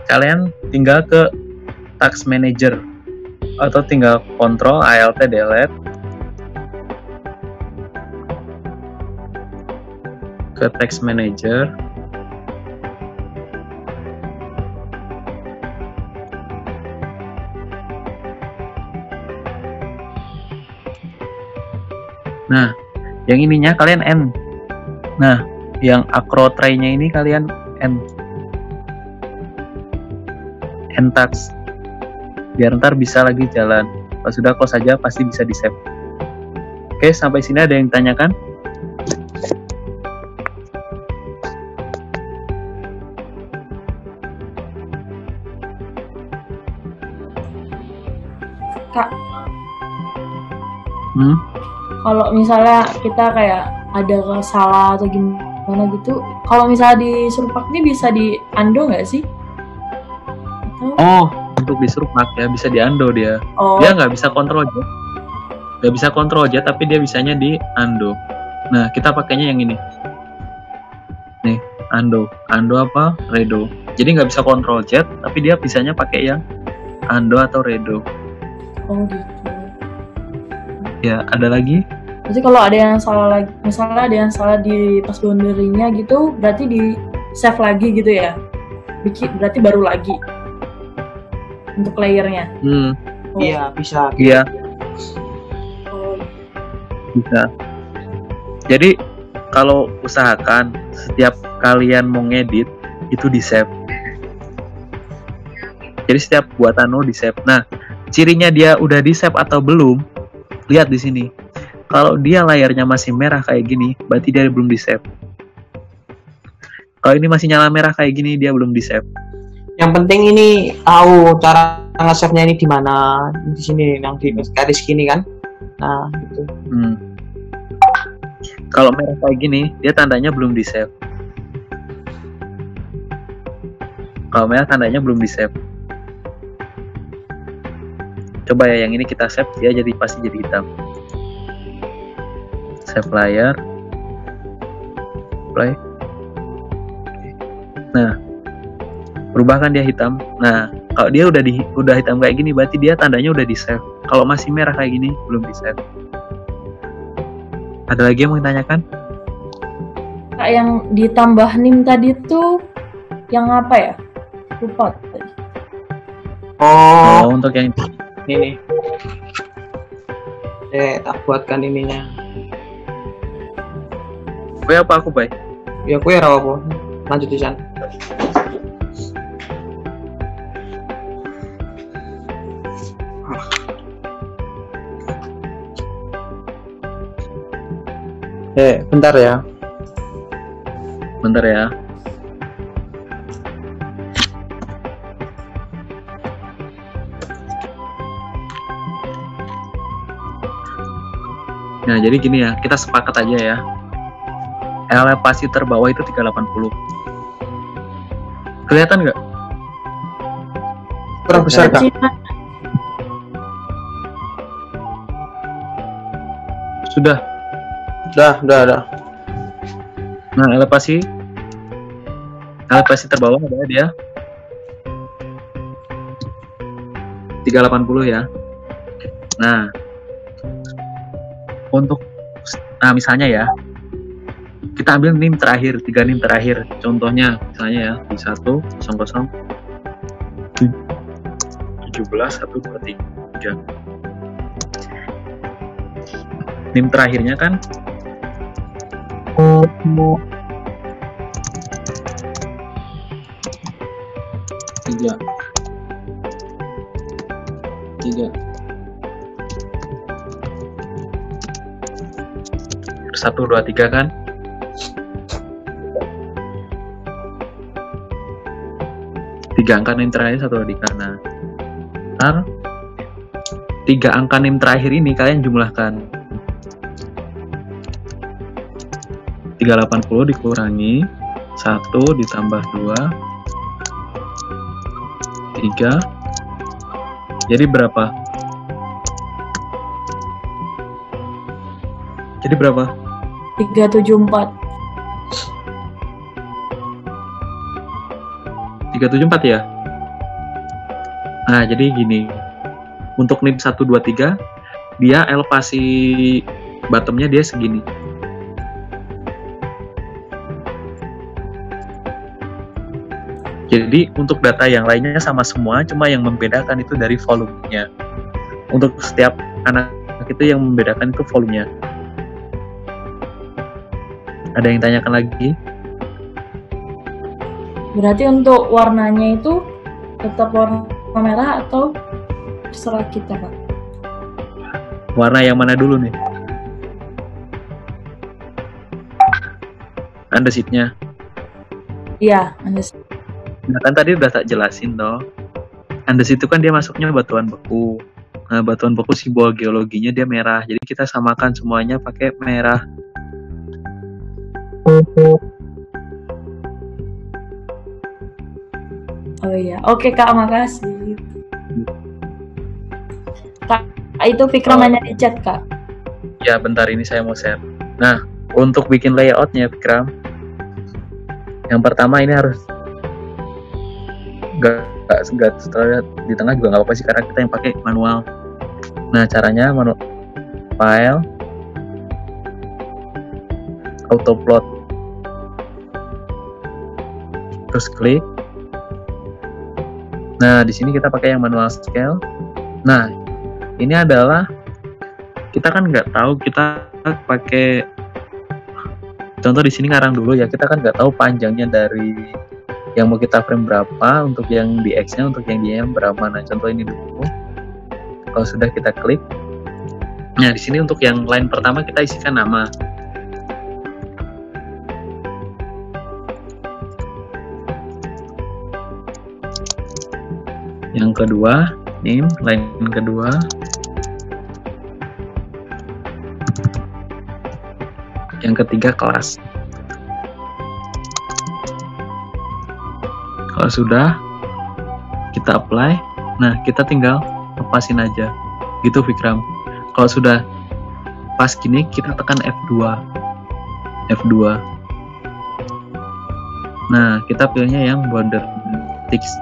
kalian tinggal ke Task Manager atau tinggal Ctrl Alt Delete ke Text Manager. Nah, yang ininya kalian N. Nah, yang acro tray-nya ini kalian N touch. Biar ntar bisa lagi jalan. Kalau sudah close saja, pasti bisa di save. Oke, sampai sini ada yang ditanyakan? Kak, kalau misalnya kita kayak ada salah atau gimana gitu, kalau misalnya di Surpak ini bisa di undo nggak sih? Oh, untuk di Surpak ya bisa di undo dia. Dia nggak bisa kontrol aja. Nggak bisa kontrol aja, tapi dia bisanya di undo. Nah, kita pakainya yang ini. Nih, undo. Undo apa? Redo. Jadi nggak bisa kontrol Z, tapi dia bisanya pakai yang undo atau redo. Oh gitu. Ya, ada lagi? Berarti kalau ada yang salah lagi, misalnya ada yang salah di pas boundary-nya gitu, berarti di save lagi gitu ya? Berarti baru lagi untuk layernya. Iya, bisa. Iya. Bisa. Jadi kalau usahakan setiap kalian mau ngedit itu di save. Jadi setiap buatan lo di save. Nah, cirinya dia udah di save atau belum, lihat di sini. Kalau dia layarnya masih merah kayak gini, berarti dia belum di save. Kalau ini masih nyala merah kayak gini, dia belum di save. Yang penting ini tahu cara nge-save-nya ini di mana. Di sini yang di garis gini kan. Nah, gitu. Kalau merah kayak gini, dia tandanya belum di save. Kalau merah tandanya belum di save. Coba ya yang ini kita save, dia jadi pasti jadi hitam. Save layar. Play. Nah, berubah kan dia hitam. Nah, kalau dia udah hitam kayak gini, berarti dia tandanya udah di save. Kalau masih merah kayak gini, belum di save. Ada lagi yang mau ditanyakan? Kak, yang ditambah NIM tadi tuh yang apa ya? Lupa tadi. Oh, untuk yang ini. Tak buatkan ininya. Kue apa aku, Bay? Ya kue apa? Lanjut di sana. Bentar ya. Bentar ya. Nah, jadi gini ya, kita sepakat aja ya. Elevasi terbawah itu 380. Kelihatan nggak? Kurang besar, Kak. Sudah. Udah. Nah, elevasi terbawah adalah dia 380 ya. Nah, misalnya ya, kita ambil NIM terakhir, 3 NIM terakhir. Contohnya misalnya ya, di 100 17 123. NIM terakhirnya kan 3 1 2 3 kan? Tiga angka NIM terakhir 1 2 3. Nah, ntar 3 angka NIM terakhir ini kalian jumlahkan. 380 dikurangi 1 ditambah 2 3. Jadi berapa? Jadi berapa? 374. 374 ya? Nah, jadi gini. Untuk NIM 1 2 3, dia elevasi bottomnya dia segini. Jadi untuk data yang lainnya sama semua, cuma yang membedakan itu dari volumenya. Untuk setiap anak itu yang membedakan itu volumenya. Ada yang tanyakan lagi? Berarti untuk warnanya itu tetap warna merah atau terserah kita, Kak? Warna yang mana dulu nih? Andesitnya? Iya, andesit. Nah, kan tadi udah tak jelasin toh. Andesit itu kan dia masuknya batuan beku. Nah, batuan beku simbol geologinya dia merah. Jadi kita samakan semuanya pakai merah. Oh iya, oke Kak, makasih. Kak, itu Fikram nanya di chat, Kak. Ya, bentar ini saya mau share. Nah, untuk bikin layoutnya, Fikram, yang pertama ini harus nggak setelah di tengah juga nggak apa-apa sih, karena kita yang pakai manual. Nah, caranya file, auto plot, terus klik. Nah, di sini kita pakai yang manual scale. Nah, ini adalah kita kan nggak tahu kita pakai contoh di sini ngarang dulu ya, kita kan nggak tahu panjangnya dari yang mau kita frame berapa, untuk yang di X-nya, untuk yang di Y berapa. Nah, contoh ini dulu. Kalau sudah kita klik, nah di sini untuk yang line pertama kita isikan nama. Yang kedua, name, line kedua. Yang ketiga, kelas. Kalau sudah, kita apply. Nah, kita tinggal lepasin aja. Gitu, Vikram. Kalau sudah pas gini, kita tekan F2. F2. Nah, kita pilihnya yang border text.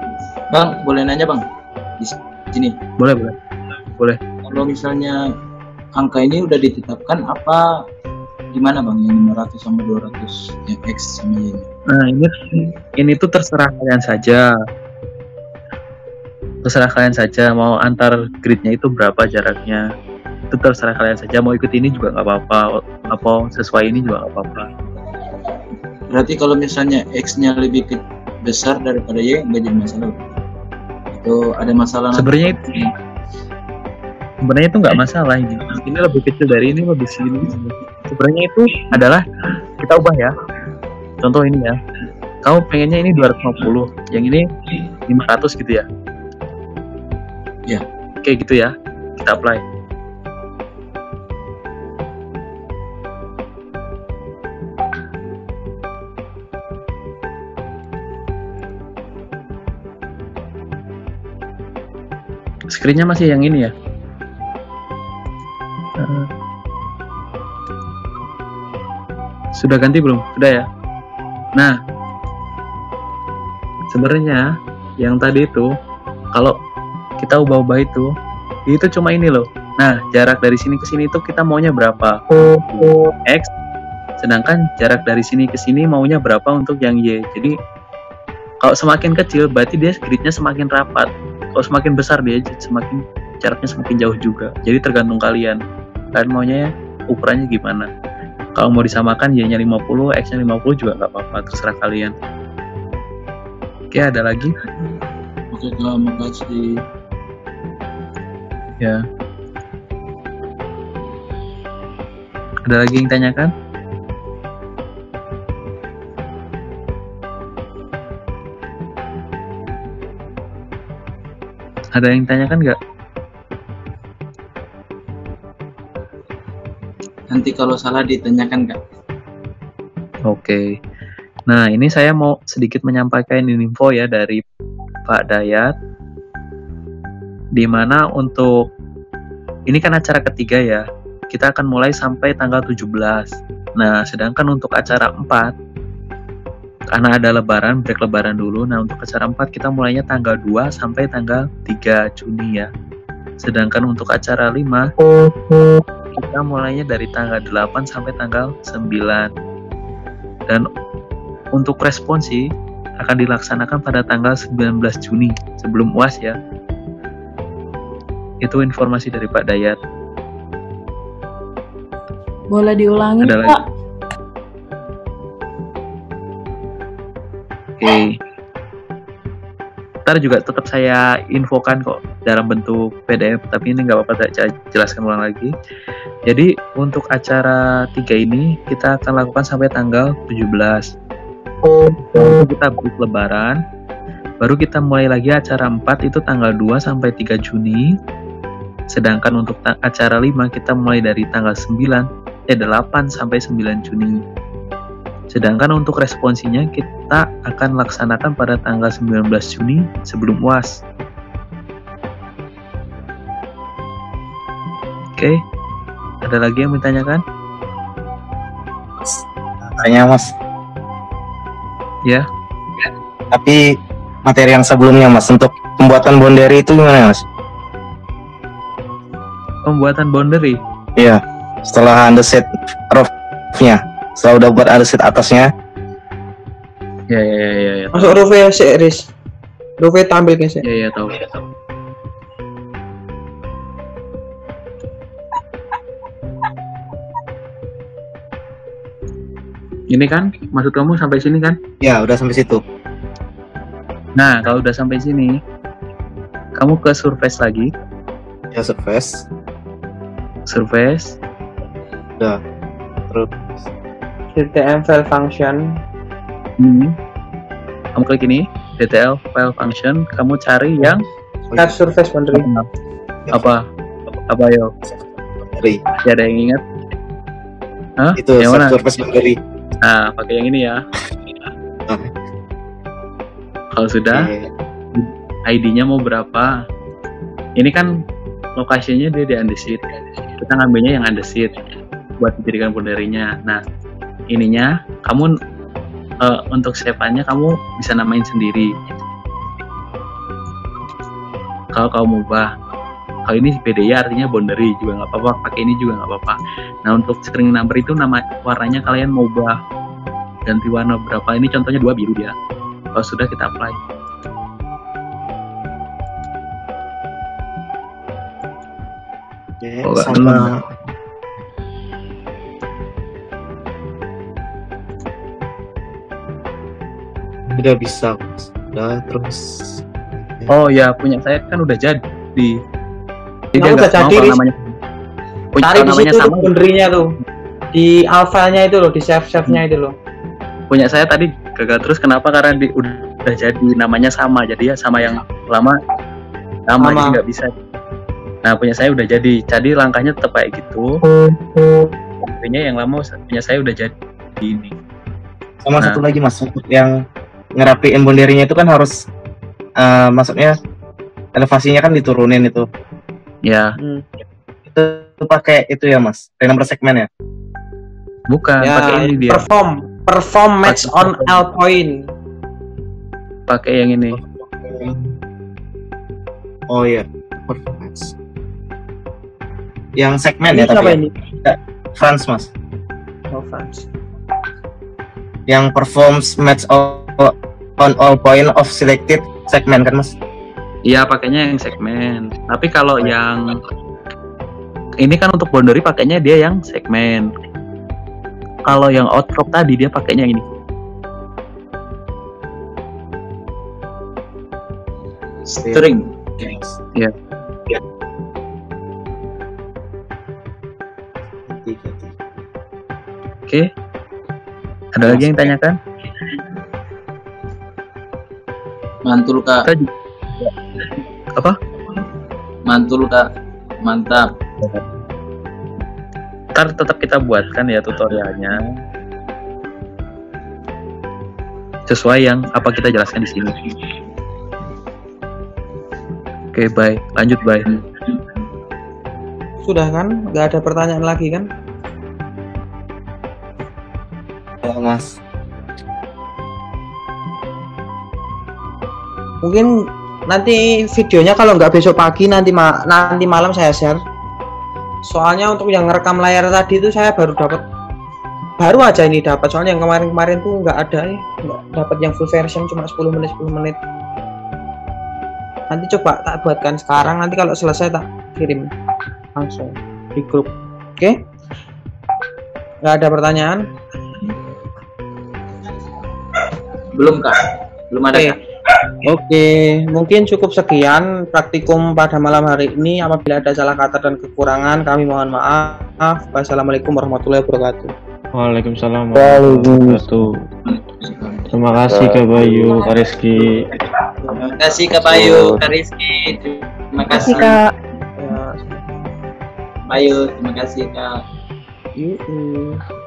Bang, boleh nanya bang? Di sini. Boleh. Kalau misalnya angka ini udah ditetapkan, apa gimana bang? Yang 500 sama 200, yang X sama Y? Nah, ini tuh terserah kalian saja. Terserah kalian saja mau antar gridnya itu berapa jaraknya. Itu terserah kalian saja. Mau ikut ini juga nggak apa-apa. Apa sesuai ini juga nggak apa-apa. Berarti kalau misalnya X-nya lebih besar daripada Y, nggak jadi masalah. Itu ada masalah. Sebenarnya itu nggak masalah ini. Ini lebih kecil dari ini, lebih segini. Sebenarnya itu adalah kita ubah ya. Contoh ini ya. Kamu pengennya ini 250, yang ini 500 gitu ya. Ya. Kayak gitu ya. Kita apply. Screen-nya masih yang ini ya. Sudah ganti belum? Sudah ya. Nah, sebenarnya yang tadi itu kalau kita ubah-ubah itu cuma ini loh. Nah, jarak dari sini ke sini itu kita maunya berapa? X. Sedangkan jarak dari sini ke sini maunya berapa untuk yang Y. Jadi kalau semakin kecil berarti dia gridnya semakin rapat. Kalau semakin besar dia semakin jaraknya semakin jauh juga. Jadi tergantung kalian. Kalian maunya ukurannya gimana? Kalau mau disamakan Y-nya 50, X-nya 50 juga nggak apa-apa, terserah kalian. Oke, ada lagi? Oke, terima kasih. Ya. Ada lagi yang tanyakan? Ada yang tanyakan nggak? Nanti kalau salah ditanyakan nggak? Oke. Nah, ini saya mau sedikit menyampaikan info ya dari Pak Dayat. Dimana untuk ini kan acara ketiga ya. Kita akan mulai sampai tanggal 17. Nah, sedangkan untuk acara 4 karena ada lebaran, break lebaran dulu. Nah, untuk acara 4 kita mulainya tanggal 2 sampai tanggal 3 Juni ya. Sedangkan untuk acara 5 kita mulainya dari tanggal 8 sampai tanggal 9. Dan untuk responsi akan dilaksanakan pada tanggal 19 Juni sebelum UAS ya. Itu informasi dari Pak Dayat. Boleh diulangi, Ada Pak? lagi? Oke. Ntar juga tetap saya infokan kok dalam bentuk PDF, tapi ini nggak apa-apa, saya jelaskan ulang lagi. Jadi untuk acara 3 ini kita akan lakukan sampai tanggal 17. Lalu kita break lebaran, baru kita mulai lagi acara 4 itu tanggal 2 sampai 3 Juni. Sedangkan untuk acara 5 kita mulai dari tanggal 8 sampai 9 Juni. Sedangkan untuk responsinya kita akan laksanakan pada tanggal 19 Juni sebelum UAS. Oke, ada lagi yang ditanyakan? Tanya Mas. Ya. Tapi materi yang sebelumnya Mas, untuk pembuatan boundary itu gimana Mas? Pembuatan boundary? Iya, setelah underset roof-nya, setelah udah buat underset atasnya. Ya. Masuk roof-nya series. Roof-nya tampil guys ya. Ya, tahu. Ini kan, maksud kamu sampai sini kan? Ya, udah sampai situ. Nah, kalau udah sampai sini, kamu ke surface lagi. Ya, surface. Surface. Udah. Terus DTM file function. Kamu klik ini, DTL file function. Kamu cari yang Tab surface boundary. Apa? Apa yo? Boundary. Ya, ada yang ingat? Hah? Itu yang mana? surface boundary. Nah, pakai yang ini ya. Kalau sudah, ID-nya mau berapa? Ini kan lokasinya dia di undeseed. Kita ngambilnya yang undeseed buat dijadikan boundary-nya. Nah, ininya kamu untuk save-nya kamu bisa namain sendiri. Kalau kamu ubah, kalau ini BDY artinya boundary juga nggak apa-apa, pakai ini juga nggak apa-apa. Nah, untuk string number itu nama warnanya kalian mau ubah ganti warna berapa? Ini contohnya 2 biru dia. Kalau sudah kita apply. Oke, sama udah bisa, udah terus. Oh ya, punya saya kan udah jadi. Nah, udah jadi. Namanya. Cari di namanya situ sama. boundary-nya tuh. Di alpha-nya itu loh, di save-nya itu loh. Punya saya tadi gagal terus kenapa? Karena udah jadi namanya sama. Jadi ya sama yang lama sama. Jadi nggak bisa. Nah, punya saya udah jadi. Jadi langkahnya tetap kayak gitu. Punya yang lama punya saya udah jadi ini. Sama satu lagi Mas, untuk yang ngerapiin boundary-nya itu kan harus maksudnya elevasinya kan diturunin itu. Ya. Itu pakai itu ya Mas, number segmen ya? Bukan, Ya, pakai ini dia. Perform match on L point. Pakai yang ini. Oh iya, performance. Yang segmen Ini ya tapi. siapa Ya? ini? France Mas. Oh, France. Yang performs match on all point of selected segment kan Mas? Iya, pakainya yang segmen. Tapi kalau yang ini kan untuk boundary pakainya dia yang segmen. Kalau yang outcrop tadi dia pakainya ini. String. Ya. Oke. Ada lagi yang tanyakan? Mantul Kak. Apa? Mantul Kak. Mantap. Ntar tetap kita buatkan ya tutorialnya sesuai yang apa kita jelaskan di sini. Oke, bye. Lanjut, bye. Sudah kan? Nggak ada pertanyaan lagi kan? Ya Mas. Mungkin nanti videonya kalau nggak besok pagi nanti malam saya share. Soalnya untuk yang ngerekam layar tadi itu saya baru aja ini dapat. Soalnya yang kemarin tuh nggak ada nggak dapat yang full version, cuma 10 menit. Nanti coba tak buatkan sekarang, nanti kalau selesai tak kirim langsung di grup. Oke? Nggak ada pertanyaan? Belum Kak. Belum ada Kak. Oke, mungkin cukup sekian praktikum pada malam hari ini. Apabila ada salah kata dan kekurangan, kami mohon maaf. Wassalamualaikum warahmatullahi wabarakatuh. Waalaikumsalam warahmatullahi wabarakatuh. Terima kasih Kak Bayu, Kak Rizky. Terima kasih Kak Bayu, Kak Rizky. Terima kasih Kak. Bayu, terima kasih Kak. Yuk.